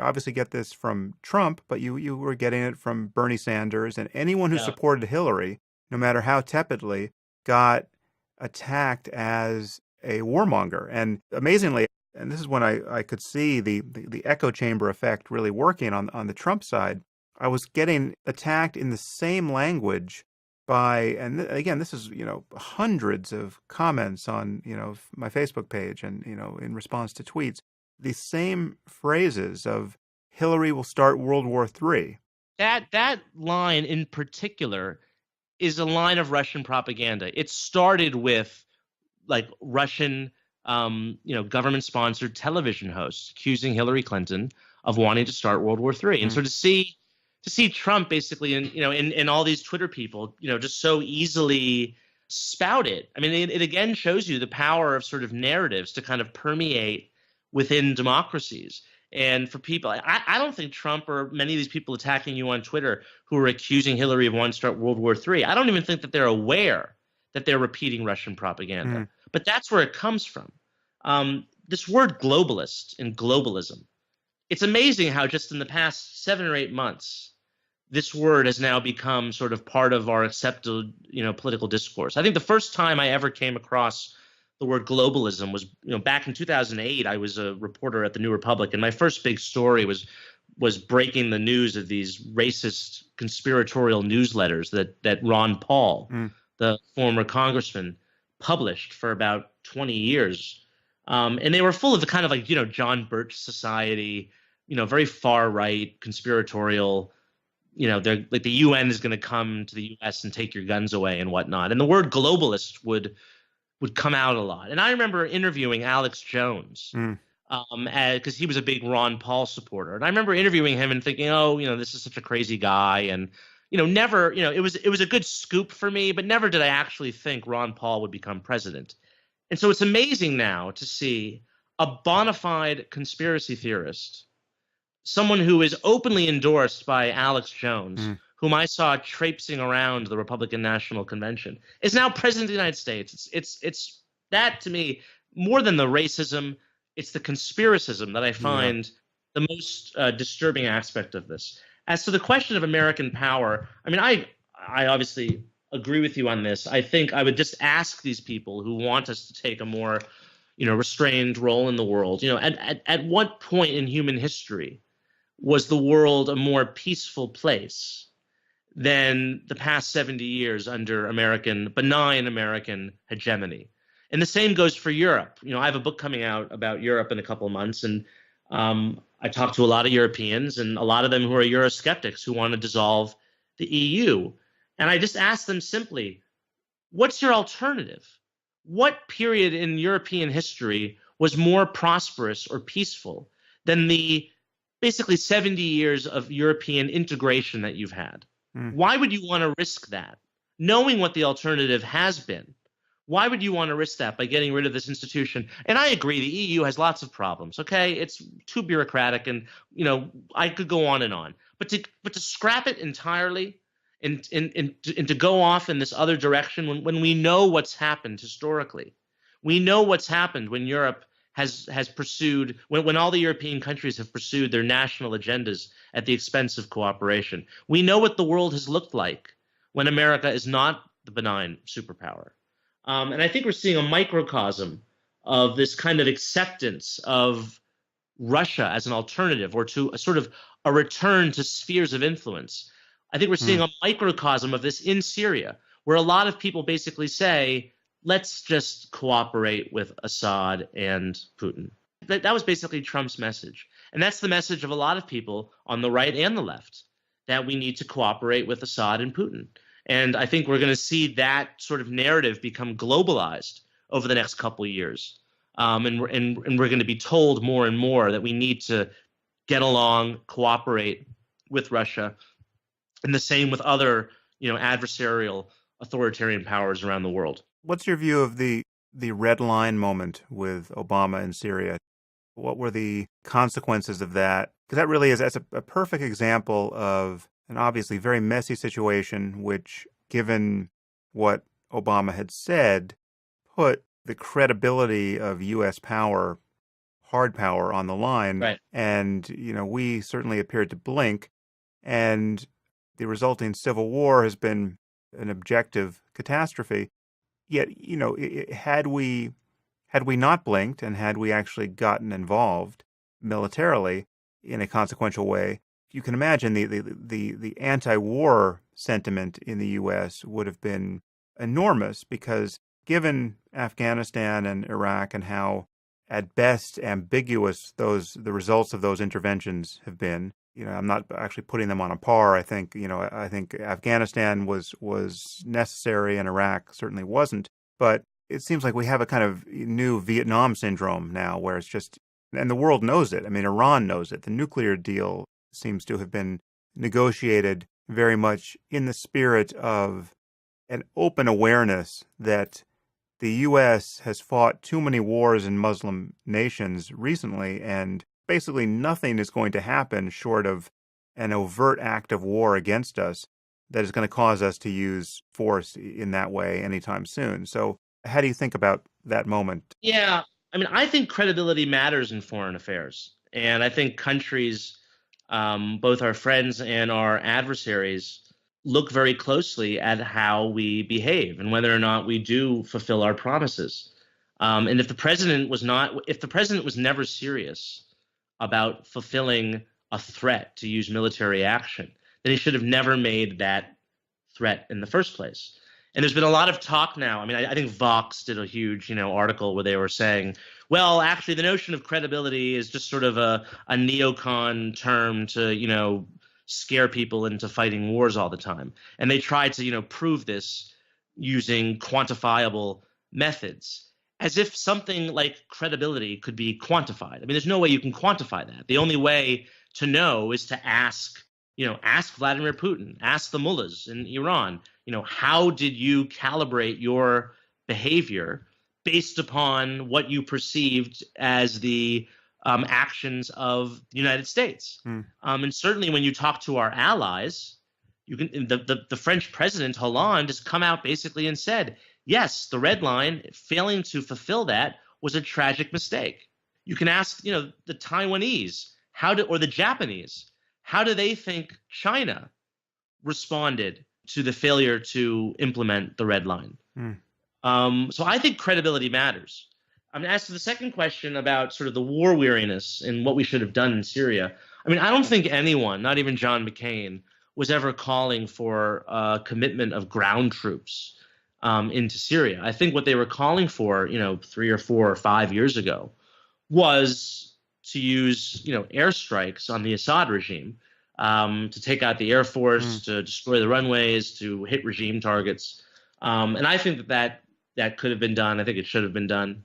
obviously get this from Trump, but you were getting it from Bernie Sanders, and anyone who supported Hillary, no matter how tepidly, got attacked as a warmonger. And amazingly, and this is when I could see the echo chamber effect really working on the Trump side, I was getting attacked in the same language and again, this is, hundreds of comments on, my Facebook page and, in response to tweets, the same phrases of Hillary will start World War III. That line in particular is a line of Russian propaganda. It started with Russian, government-sponsored television hosts accusing Hillary Clinton of wanting to start World War III. And so to see Trump basically, and all these Twitter people, just so easily spout it. I mean, it again shows you the power of sort of narratives to kind of permeate within democracies. And for people, I don't think Trump or many of these people attacking you on Twitter who are accusing Hillary of wanting to start World War III, I don't even think that they're aware that they're repeating Russian propaganda. Mm. But that's where it comes from. This word globalist and globalism, it's amazing how just in the past 7 or 8 months, this word has now become sort of part of our accepted, political discourse. I think the first time I ever came across the word globalism was, back in 2008. I was a reporter at the New Republic, and my first big story was breaking the news of these racist conspiratorial newsletters that Ron Paul, the former congressman, published for about 20 years. And they were full of the kind of like, John Birch Society, very far right, conspiratorial, they're like the UN is going to come to the US and take your guns away and whatnot. And the word globalist would come out a lot. And I remember interviewing Alex Jones because he was a big Ron Paul supporter. And I remember interviewing him and thinking, oh, this is such a crazy guy. And, never, it was a good scoop for me, but never did I actually think Ron Paul would become president. And so it's amazing now to see a bona fide conspiracy theorist, someone who is openly endorsed by Alex Jones, whom I saw traipsing around the Republican National Convention, is now president of the United States. It's that, to me, more than the racism, it's the conspiracism that I find the most disturbing aspect of this. As to the question of American power, I mean, I obviously agree with you on this. I think I would just ask these people who want us to take a more, restrained role in the world, at what point in human history was the world a more peaceful place than the past 70 years under benign American hegemony? And the same goes for Europe. I have a book coming out about Europe in a couple of months, and I talked to a lot of Europeans, and a lot of them who are Eurosceptics who want to dissolve the EU. And I just asked them simply, what's your alternative? What period in European history was more prosperous or peaceful than the basically 70 years of European integration that you've had? Why would you want to risk that? Knowing what the alternative has been, why would you want to risk that by getting rid of this institution? And I agree, the EU has lots of problems, okay? It's too bureaucratic, and, I could go on and on. But to scrap it entirely and to go off in this other direction when we know what's happened historically. We know what's happened when Europe has pursued, when all the European countries have pursued their national agendas at the expense of cooperation. We know what the world has looked like when America is not the benign superpower. And I think we're seeing a microcosm of this kind of acceptance of Russia as an alternative, or to a sort of a return to spheres of influence. I think we're seeing a microcosm of this in Syria, where a lot of people basically say, let's just cooperate with Assad and Putin. That was basically Trump's message. And that's the message of a lot of people on the right and the left, that we need to cooperate with Assad and Putin. And I think we're going to see that sort of narrative become globalized over the next couple of years. And we're going to be told more and more that we need to get along, cooperate with Russia, and the same with other, adversarial authoritarian powers around the world. What's your view of the red line moment with Obama in Syria? What were the consequences of that? Because that really that's a perfect example of an obviously very messy situation, which, given what Obama had said, put the credibility of U.S. power, hard power, on the line. Right. And, we certainly appeared to blink. And the resulting civil war has been an objective catastrophe. Yet, had we not blinked, and had we actually gotten involved militarily in a consequential way, you can imagine the anti-war sentiment in the U.S. would have been enormous, because given Afghanistan and Iraq and how at best ambiguous the results of those interventions have been, I'm not actually putting them on a par. I think Afghanistan was necessary and Iraq certainly wasn't. But it seems like we have a kind of new Vietnam syndrome now, where it's just, and the world knows it. I mean, Iran knows it. The nuclear deal seems to have been negotiated very much in the spirit of an open awareness that the U.S. has fought too many wars in Muslim nations recently, and basically nothing is going to happen short of an overt act of war against us that is going to cause us to use force in that way anytime soon. So, how do you think about that moment? Yeah, I mean, I think credibility matters in foreign affairs, and I think countries, both our friends and our adversaries, look very closely at how we behave and whether or not we do fulfill our promises. And if the president was never serious about fulfilling a threat to use military action, then he should have never made that threat in the first place. And there's been a lot of talk now. I mean, I think Vox did a huge, article where they were saying, well, actually, the notion of credibility is just sort of a neocon term to, scare people into fighting wars all the time. And they tried to, prove this using quantifiable methods, as if something like credibility could be quantified. I mean, there's no way you can quantify that. The only way to know is to ask Vladimir Putin, ask the mullahs in Iran, how did you calibrate your behavior based upon what you perceived as the actions of the United States? And certainly when you talk to our allies, you can the French president Hollande has come out basically and said, yes, the red line, failing to fulfill that was a tragic mistake. You can ask, the Taiwanese, or the Japanese, how do they think China responded to the failure to implement the red line? So I think credibility matters. I'm going to ask the second question about sort of the war weariness and what we should have done in Syria. I mean, I don't think anyone, not even John McCain, was ever calling for a commitment of ground troops into Syria. I think what they were calling for, 3 or 4 or 5 years ago, was to use, airstrikes on the Assad regime, to take out the air force, to destroy the runways, to hit regime targets. And I think that could have been done. I think it should have been done.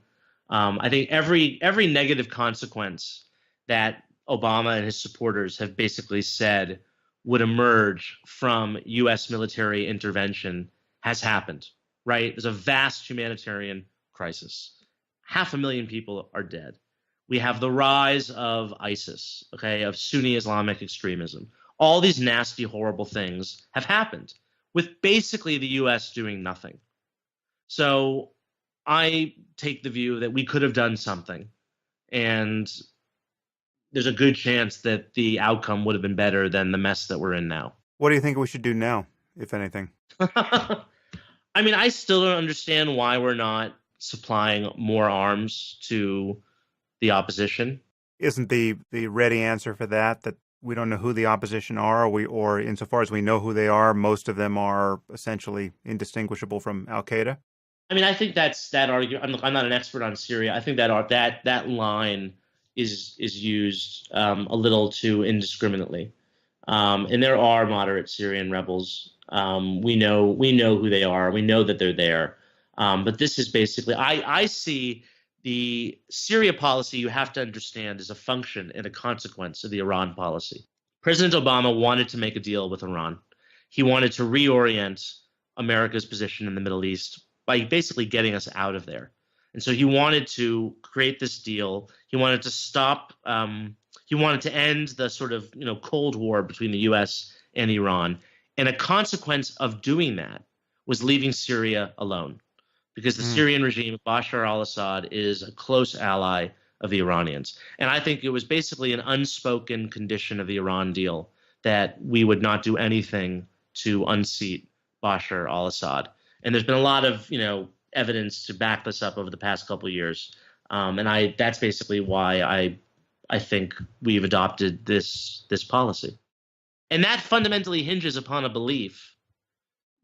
I think every negative consequence that Obama and his supporters have basically said would emerge from U.S. military intervention has happened, right? There's a vast humanitarian crisis. 500,000 people are dead. We have the rise of ISIS, of Sunni Islamic extremism. All these nasty, horrible things have happened with basically the U.S. doing nothing. So I take the view that we could have done something, and there's a good chance that the outcome would have been better than the mess that we're in now. What do you think we should do now, if anything? I mean, I still don't understand why we're not supplying more arms to the opposition. Isn't the ready answer for that we don't know who the opposition are, or insofar as we know who they are, most of them are essentially indistinguishable from Al-Qaeda? I mean, I think that's that argument. I'm not an expert on Syria. I think that line is used a little too indiscriminately, and there are moderate Syrian rebels. We know who they are. We know that they're there. But this is basically, I see the Syria policy, you have to understand, is a function and a consequence of the Iran policy. President Obama wanted to make a deal with Iran. He wanted to reorient America's position in the Middle East by basically getting us out of there. And so he wanted to create this deal. He wanted to stop, he wanted to end the sort of, Cold War between the US and Iran. And a consequence of doing that was leaving Syria alone, because the Syrian regime of Bashar al-Assad is a close ally of the Iranians. And I think it was basically an unspoken condition of the Iran deal that we would not do anything to unseat Bashar al-Assad. And there's been a lot of, evidence to back this up over the past couple of years. And that's basically why I think we've adopted this policy. And that fundamentally hinges upon a belief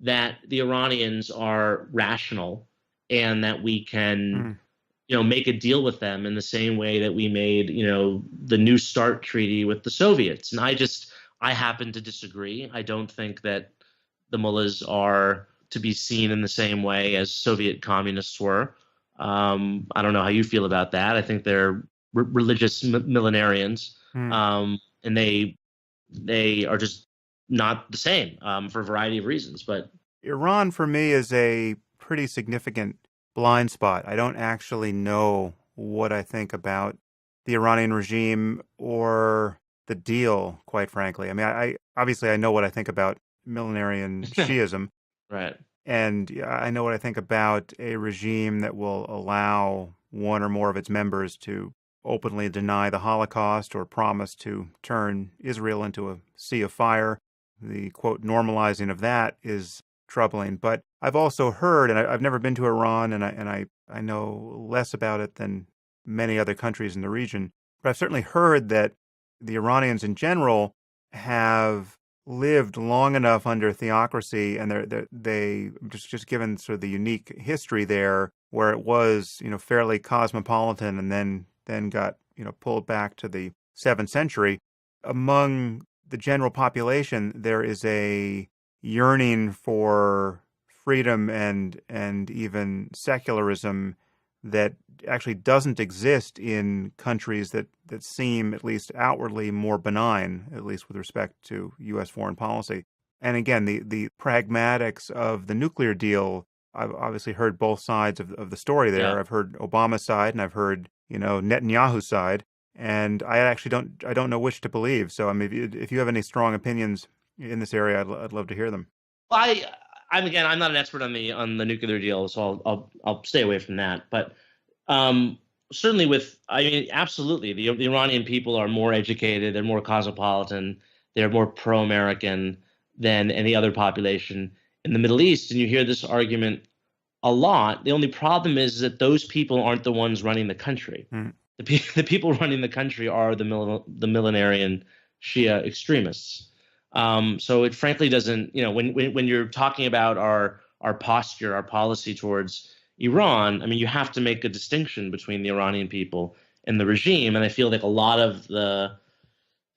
that the Iranians are rational and that we can, make a deal with them in the same way that we made, the New START treaty with the Soviets. And I happen to disagree. I don't think that the mullahs are to be seen in the same way as Soviet communists were. I don't know how you feel about that. I think they're religious millenarians, and they are just not the same for a variety of reasons. But Iran for me is a pretty significant blind spot. I don't actually know what I think about the Iranian regime or the deal, quite frankly. I mean, I obviously I know what I think about millenarian Shiism, Right. and I know what I think about a regime that will allow one or more of its members to openly deny the Holocaust or promise to turn Israel into a sea of fire. The quote normalizing of that is troubling. But I've also heard, and I've never been to Iran, and I know less about it than many other countries in the region, but I've certainly heard that the Iranians in general have lived long enough under theocracy, and they just given sort of the unique history there, where it was fairly cosmopolitan, and then got pulled back to the 7th century. Among the general population, there is a yearning for freedom and even secularism that actually doesn't exist in countries that seem, at least outwardly, more benign, at least with respect to U.S. foreign policy. And again, the pragmatics of the nuclear deal, I've obviously heard both sides of the story there. Yeah. I've heard Obama's side, and I've heard, Netanyahu's side. And I don't know which to believe. So, I mean, if you have any strong opinions in this area, I'd love to hear them. Well, I'm not an expert on the nuclear deal, so I'll stay away from that. But certainly absolutely, the Iranian people are more educated, they're more cosmopolitan, they're more pro-American than any other population in the Middle East. And you hear this argument a lot. The only problem is that those people aren't the ones running the country. Mm. The people running the country are the millenarian Shia extremists. So it frankly doesn't, when you're talking about our posture, our policy towards Iran, I mean, you have to make a distinction between the Iranian people and the regime. And I feel like a lot of the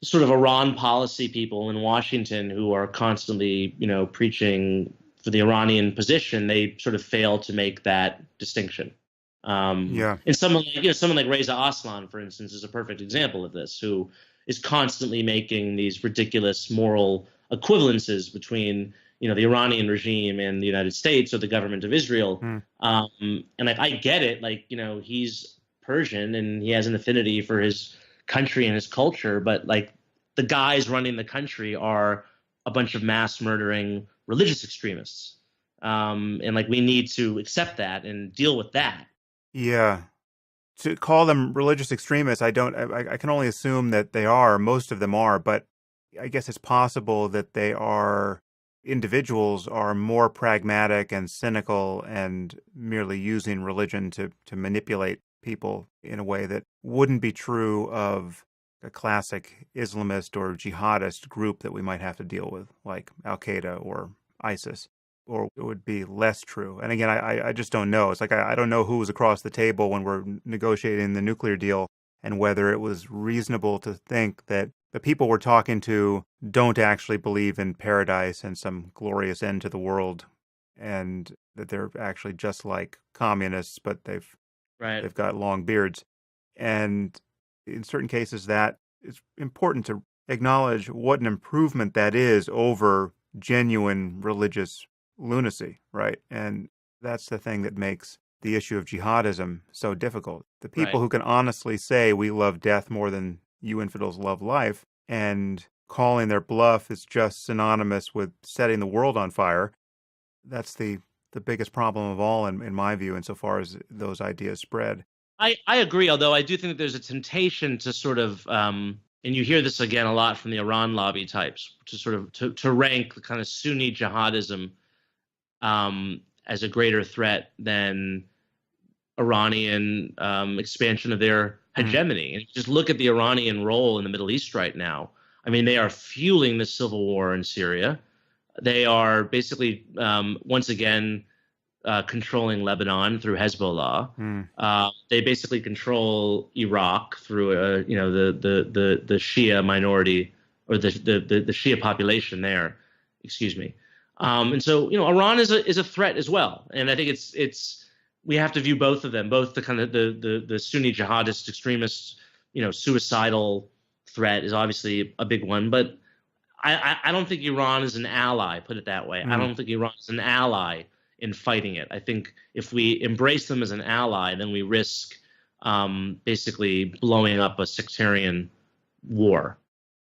sort of Iran policy people in Washington who are constantly, preaching for the Iranian position, they sort of fail to make that distinction. Yeah. And someone like Reza Aslan, for instance, is a perfect example of this, who is constantly making these ridiculous moral equivalences between, the Iranian regime and the United States or the government of Israel. And I get it. He's Persian and he has an affinity for his country and his culture, but the guys running the country are a bunch of mass murdering religious extremists. And we need to accept that and deal with that. Yeah. To call them religious extremists, I can only assume that they are, most of them are, but I guess it's possible that individuals are more pragmatic and cynical and merely using religion to manipulate people in a way that wouldn't be true of a classic Islamist or jihadist group that we might have to deal with, like Al-Qaeda or ISIS. Or it would be less true. And again, I just don't know. It's like I don't know who was across the table when we're negotiating the nuclear deal and whether it was reasonable to think that the people we're talking to don't actually believe in paradise and some glorious end to the world, and that they're actually just like communists, but they've got long beards. And in certain cases, that it's important to acknowledge what an improvement that is over genuine religious lunacy, right? And that's the thing that makes the issue of jihadism so difficult. The people who can honestly say we love death more than you infidels love life, and calling their bluff is just synonymous with setting the world on fire, that's the biggest problem of all in my view, insofar as those ideas spread. I agree, although I do think that there's a temptation to sort of and you hear this again a lot from the Iran lobby types, to sort of to rank the kind of Sunni jihadism as a greater threat than Iranian expansion of their hegemony. And just look at the Iranian role in the Middle East right now. I mean, they are fueling the civil war in Syria. They are basically once again controlling Lebanon through Hezbollah. They basically control Iraq through the Shia minority, or the Shia population there. Excuse me. And so Iran is a threat as well, and I think it's we have to view both of them, both the kind of the Sunni jihadist extremist suicidal threat is obviously a big one, but I don't think Iran is an ally, put it that way. I Mm. don't think Iran is an ally in fighting it. I think if we embrace them as an ally, then we risk basically blowing up a sectarian war.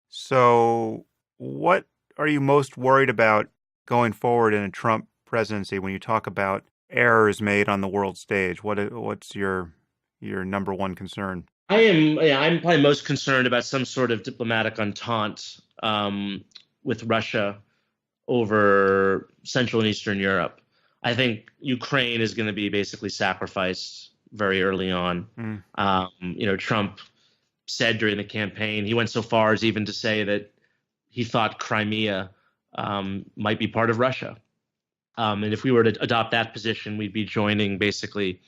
So, what are you most worried about going forward in a Trump presidency when you talk about errors made on the world stage? What's your number one concern? I'm probably most concerned about some sort of diplomatic entente with Russia over Central and Eastern Europe. I think Ukraine is going to be basically sacrificed very early on. Mm. Trump said during the campaign, he went so far as even to say that he thought Crimea might be part of Russia. And if we were to adopt that position, we'd be joining basically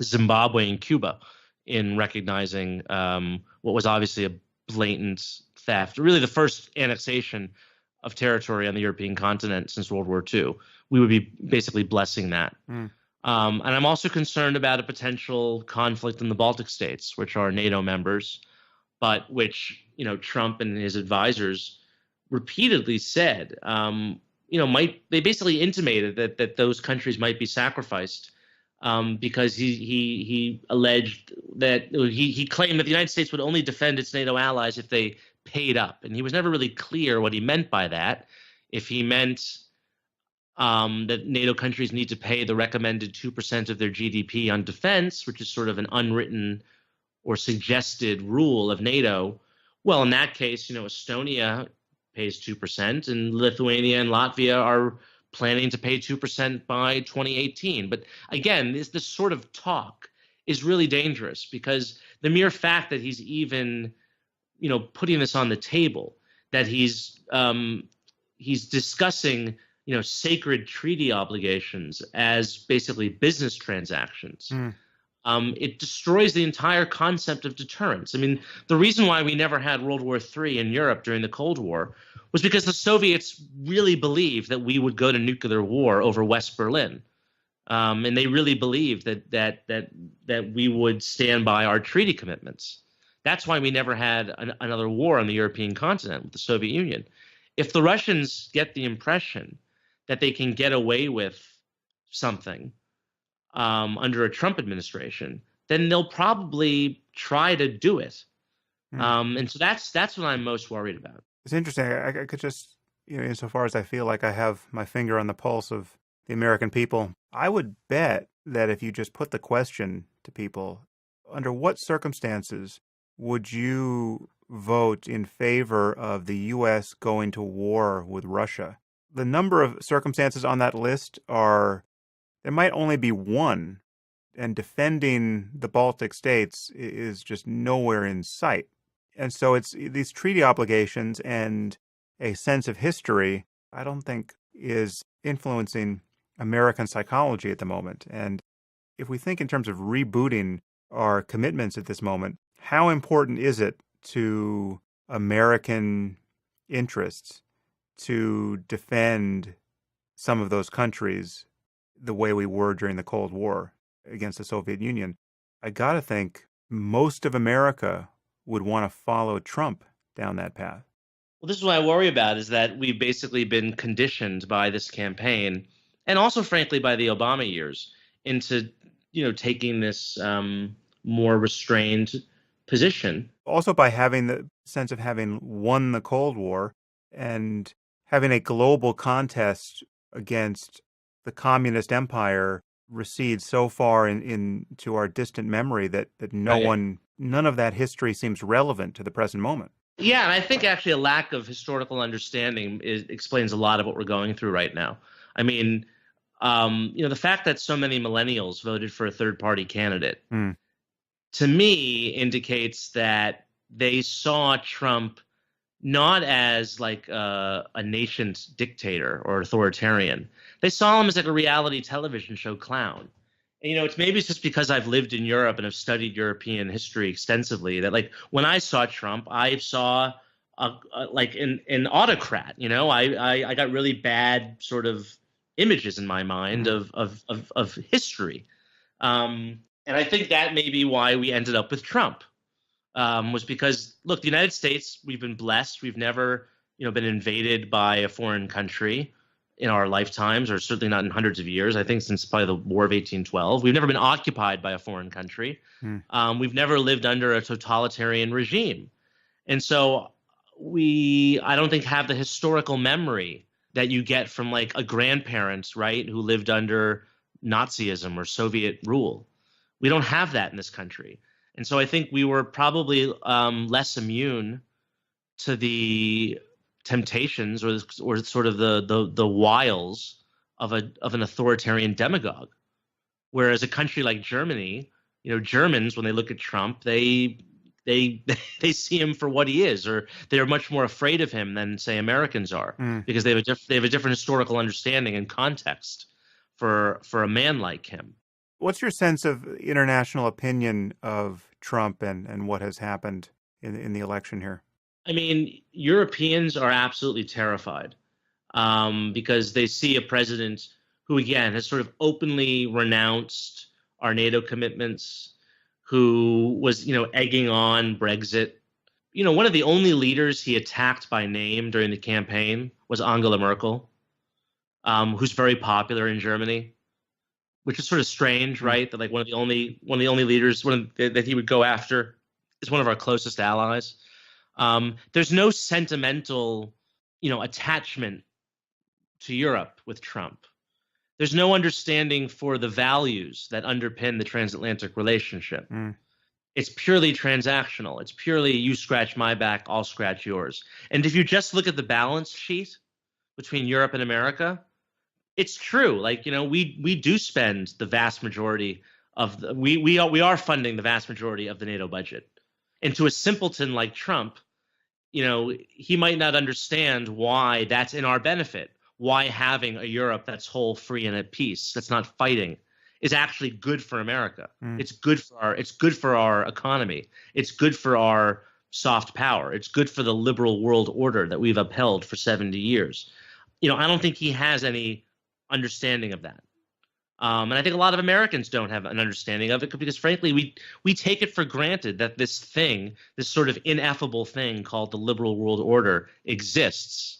Zimbabwe and Cuba in recognizing what was obviously a blatant theft, really the first annexation of territory on the European continent since World War II. We would be basically blessing that. Mm. And I'm also concerned about a potential conflict in the Baltic states, which are NATO members, but which, Trump and his advisors repeatedly said, they basically intimated that those countries might be sacrificed because he alleged that he claimed that the United States would only defend its NATO allies if they paid up. And he was never really clear what he meant by that. If he meant that NATO countries need to pay the recommended 2% of their GDP on defense, which is sort of an unwritten or suggested rule of NATO. Well, in that case, Estonia pays 2%, and Lithuania and Latvia are planning to pay 2% by 2018. But again, this sort of talk is really dangerous because the mere fact that he's even, putting this on the table, that he's discussing, sacred treaty obligations as basically business transactions. Mm. It destroys the entire concept of deterrence. I mean, the reason why we never had World War III in Europe during the Cold War was because the Soviets really believed that we would go to nuclear war over West Berlin, and they really believed that we would stand by our treaty commitments. That's why we never had another war on the European continent with the Soviet Union. If the Russians get the impression that they can get away with something under a Trump administration, then they'll probably try to do it. And so that's what I'm most worried about. It's interesting. I could just, insofar as I feel like I have my finger on the pulse of the American people, I would bet that if you just put the question to people, under what circumstances would you vote in favor of the U.S. going to war with Russia? The number of circumstances on that list there might only be one, and defending the Baltic states is just nowhere in sight. And so it's these treaty obligations and a sense of history, I don't think is influencing American psychology at the moment. And if we think in terms of rebooting our commitments at this moment, how important is it to American interests to defend some of those countries the way we were during the Cold War against the Soviet Union? I got to think most of America would want to follow Trump down that path. Well, this is what I worry about, is that we've basically been conditioned by this campaign, and also, frankly, by the Obama years, into taking this more restrained position. Also by having the sense of having won the Cold War and having a global contest against the communist empire recedes so far into our distant memory that none of that history seems relevant to the present moment. Yeah, and I think actually a lack of historical understanding explains a lot of what we're going through right now. I mean, the fact that so many millennials voted for a third-party candidate, to me, indicates that they saw Trump not as like a nation's dictator or authoritarian. They saw him as like a reality television show clown. And, it's just because I've lived in Europe and have studied European history extensively that, like, when I saw Trump, I saw like an autocrat. I got really bad sort of images in my mind of history, and I think that may be why we ended up with Trump. Was because, look, the United States, we've been blessed. We've never been invaded by a foreign country in our lifetimes, or certainly not in hundreds of years. I think since probably the War of 1812, we've never been occupied by a foreign country. Mm. We've never lived under a totalitarian regime, and so I don't think, have the historical memory that you get from like a grandparent, right, who lived under Nazism or Soviet rule. We don't have that in this country, and so I think we were probably less immune to the temptations or sort of the wiles of an authoritarian demagogue. Whereas a country like Germany, Germans, when they look at Trump, they they see him for what he is, or they're much more afraid of him than, say, Americans are, because they have a different historical understanding and context for a man like him. What's your sense of international opinion of Trump and what has happened in the election here? I mean, Europeans are absolutely terrified because they see a president who, again, has sort of openly renounced our NATO commitments, who was, egging on Brexit. One of the only leaders he attacked by name during the campaign was Angela Merkel, who's very popular in Germany, which is sort of strange, right? That like one of the only leaders that he would go after is one of our closest allies. There's no sentimental, attachment to Europe with Trump. There's no understanding for the values that underpin the transatlantic relationship. It's purely transactional. It's purely you scratch my back, I'll scratch yours. And if you just look at the balance sheet between Europe and America, it's true. Like, we do spend the vast majority of we are funding the vast majority of the NATO budget. And to a simpleton like Trump, he might not understand why that's in our benefit. Why having a Europe that's whole, free, and at peace, that's not fighting, is actually good for America. It's good for our economy. It's good for our soft power. It's good for the liberal world order that we've upheld for 70 years. I don't think he has any understanding of that. And I think a lot of Americans don't have an understanding of it because, frankly, we take it for granted that this sort of ineffable thing called the liberal world order exists,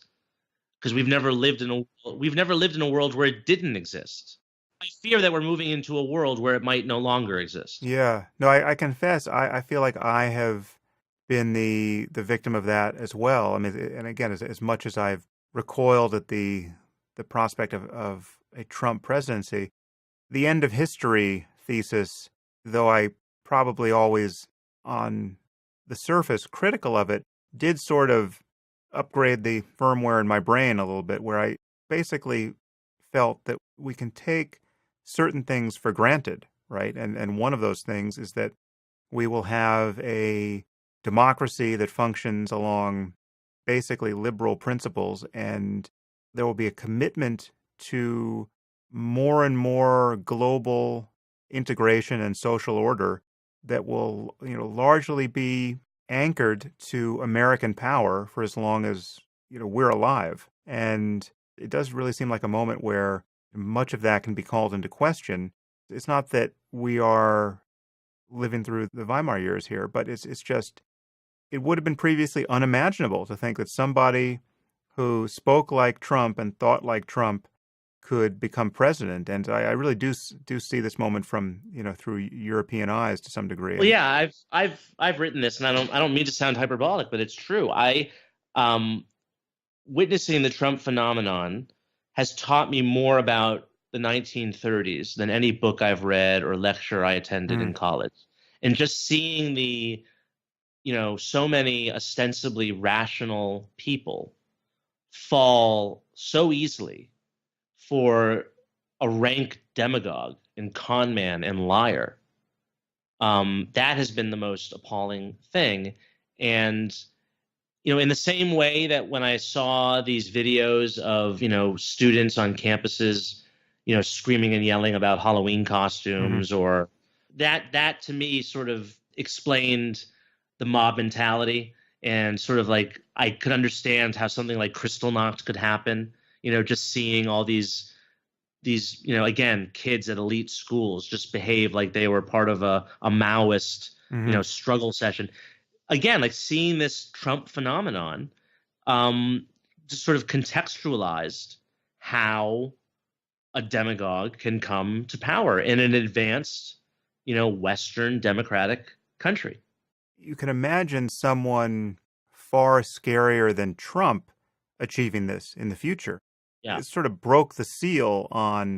because we've never lived in a world where it didn't exist. I fear that we're moving into a world where it might no longer exist. Yeah. No, I confess, I feel like I have been the victim of that as well. I mean, and again, as much as I've recoiled at the prospect of a Trump presidency, the end of history thesis, though I probably always on the surface critical of it, did sort of upgrade the firmware in my brain a little bit, where I basically felt that we can take certain things for granted, right? And one of those things is that we will have a democracy that functions along basically liberal principles, and there will be a commitment to more and more global integration and social order that will, largely be anchored to American power for as long as, we're alive. And it does really seem like a moment where much of that can be called into question. It's not that we are living through the Weimar years here, but it's just, it would have been previously unimaginable to think that somebody who spoke like Trump and thought like Trump could become president. And I really do see this moment from, through European eyes to some degree. Well, yeah, I've written this, and I don't mean to sound hyperbolic, but it's true. Witnessing the Trump phenomenon has taught me more about the 1930s than any book I've read or lecture I attended in college. And just seeing the, so many ostensibly rational people fall so easily for a rank demagogue and con man and liar. That has been the most appalling thing. And, in the same way that when I saw these videos of, students on campuses, screaming and yelling about Halloween costumes, or that to me sort of explained the mob mentality, and sort of like I could understand how something like Kristallnacht could happen. Just seeing all these, again, kids at elite schools just behave like they were part of a Maoist, struggle session. Again, like seeing this Trump phenomenon just sort of contextualized how a demagogue can come to power in an advanced, Western democratic country. You can imagine someone far scarier than Trump achieving this in the future. Yeah. It sort of broke the seal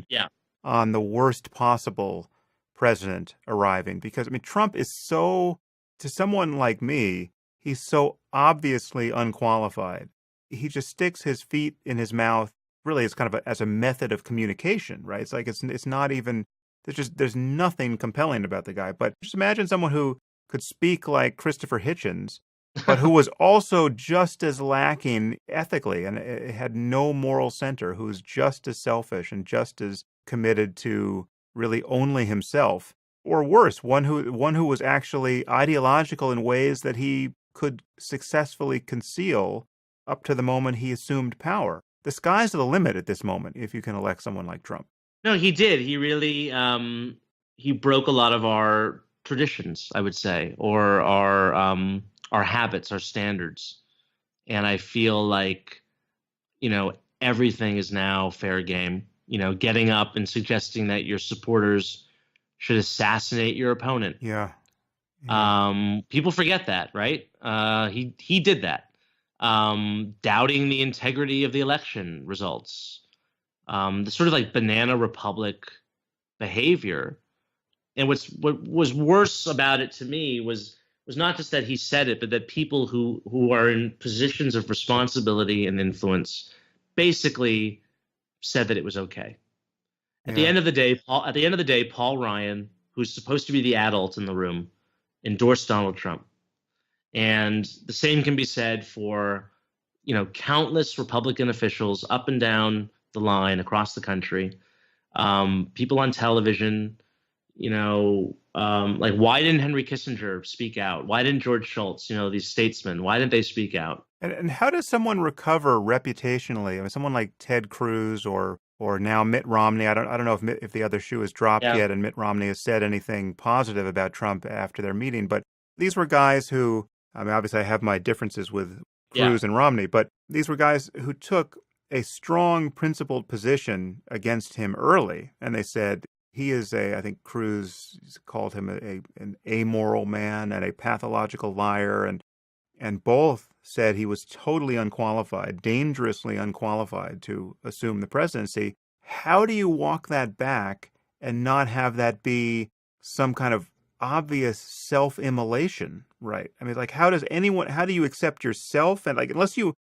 Yeah. on the worst possible president arriving because I mean Trump is so to someone like me, he's so obviously unqualified. He just sticks his feet in his mouth really as kind of as a method of communication, right? It's like it's not even there's nothing compelling about the guy. But just imagine someone who could speak like Christopher Hitchens, but who was also just as lacking ethically and had no moral center, who's just as selfish and just as committed to really only himself, or worse, one who was actually ideological in ways that he could successfully conceal up to the moment he assumed power. The sky's the limit at this moment if you can elect someone like Trump. No, he did. He really he broke a lot of our traditions, I would say, or our habits, our standards. And I feel like, everything is now fair game. Getting up and suggesting that your supporters should assassinate your opponent. Yeah. People forget that, right? He did that. Doubting the integrity of the election results. The sort of like banana republic behavior. And what was worse about it to me was not just that he said it, but that people who are in positions of responsibility and influence basically said that it was okay. At the end of the day, Paul Ryan, who's supposed to be the adult in the room, endorsed Donald Trump. And the same can be said for, countless Republican officials up and down the line across the country, people on television, like why didn't Henry Kissinger speak out? Why didn't George Shultz, these statesmen, why didn't they speak out? And how does someone recover reputationally? I mean, someone like Ted Cruz or now Mitt Romney. I don't know if the other shoe has dropped yet, and Mitt Romney has said anything positive about Trump after their meeting. But these were guys who, I mean, obviously I have my differences with Cruz and Romney, but these were guys who took a strong principled position against him early, and they said he is I think Cruz called him an amoral man and a pathological liar, and both said he was totally unqualified, dangerously unqualified to assume the presidency. How do you walk that back and not have that be some kind of obvious self-immolation, right? I mean, like, how do you accept yourself? And like, unless you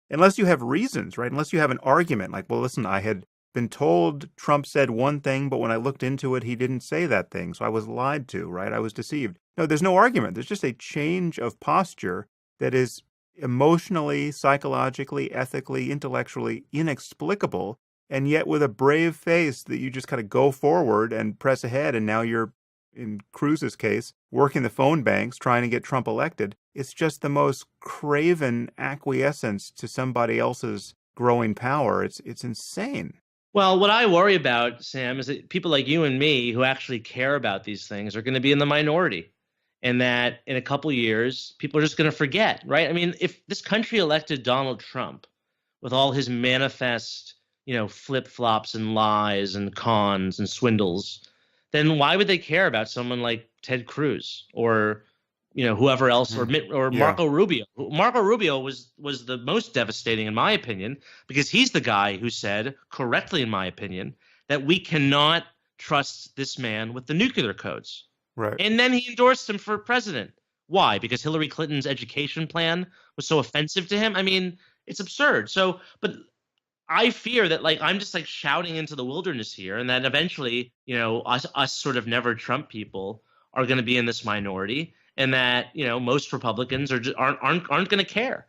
have reasons, right? Unless you have an argument, like, well, listen, I had been told Trump said one thing, but when I looked into it, he didn't say that thing. So I was lied to, right? I was deceived. No, there's no argument. There's just a change of posture that is emotionally, psychologically, ethically, intellectually inexplicable, and yet with a brave face that you just kind of go forward and press ahead, and now you're, in Cruz's case, working the phone banks, trying to get Trump elected. It's just the most craven acquiescence to somebody else's growing power. It's insane. Well, what I worry about, Sam, is that people like you and me who actually care about these things are going to be in the minority. And that in a couple of years, people are just going to forget, right? I mean, if this country elected Donald Trump with all his manifest, flip-flops and lies and cons and swindles, then why would they care about someone like Ted Cruz or, whoever else, or Marco Rubio? Marco Rubio was the most devastating, in my opinion, because he's the guy who said, correctly in my opinion, that we cannot trust this man with the nuclear codes. Right. And then he endorsed him for president. Why? Because Hillary Clinton's education plan was so offensive to him? I mean, it's absurd. So, but I fear that, like, I'm just like shouting into the wilderness here, and that eventually, us sort of never Trump people are going to be in this minority, and that, most Republicans aren't going to care.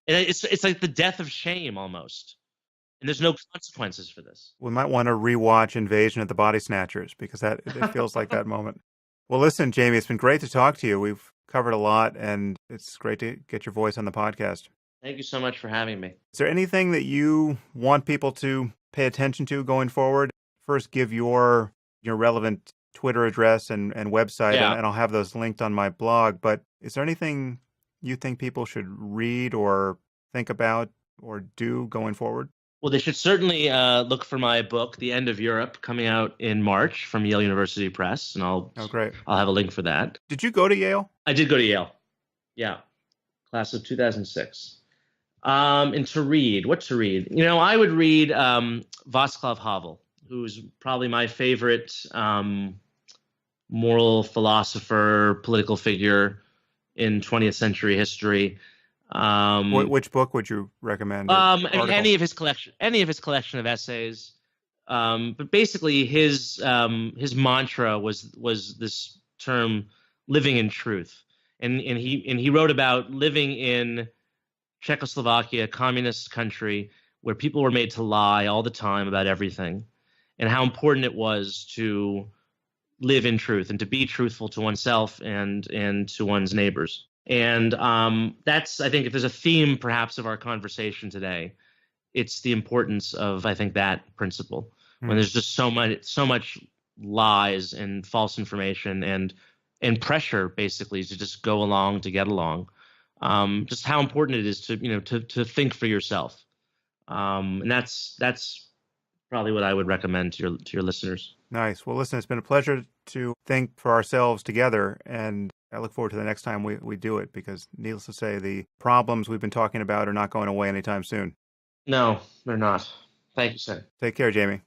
And it's like the death of shame almost. And there's no consequences for this. We might want to rewatch Invasion of the Body Snatchers because it feels like that moment. Well, listen, Jamie, it's been great to talk to you. We've covered a lot, and it's great to get your voice on the podcast. Thank you so much for having me. Is there anything that you want people to pay attention to going forward? First, give your relevant Twitter address and website, and I'll have those linked on my blog. But is there anything you think people should read or think about or do going forward? Well, they should certainly look for my book, The End of Europe, coming out in March from Yale University Press, and Oh, great. I'll have a link for that. Did you go to Yale? I did go to Yale. Yeah, class of 2006. And to read, what to read? I would read Václav Havel, who's probably my favorite moral philosopher, political figure in 20th century history. Which book would you recommend? Any of his collection of essays. But basically, his mantra was this term, living in truth, and he wrote about living in Czechoslovakia, a communist country where people were made to lie all the time about everything, and how important it was to live in truth and to be truthful to oneself and to one's neighbors. And that's, I think, if there's a theme perhaps of our conversation today, it's the importance of, I think, that principle. When there's just so much lies and false information and pressure, basically, to just go along to get along. Just how important it is to think for yourself. And that's probably what I would recommend to your listeners. Nice. Well, listen, it's been a pleasure to think for ourselves together, and I look forward to the next time we do it, because needless to say, the problems we've been talking about are not going away anytime soon. No, they're not. Thank you, sir. Take care, Jamie.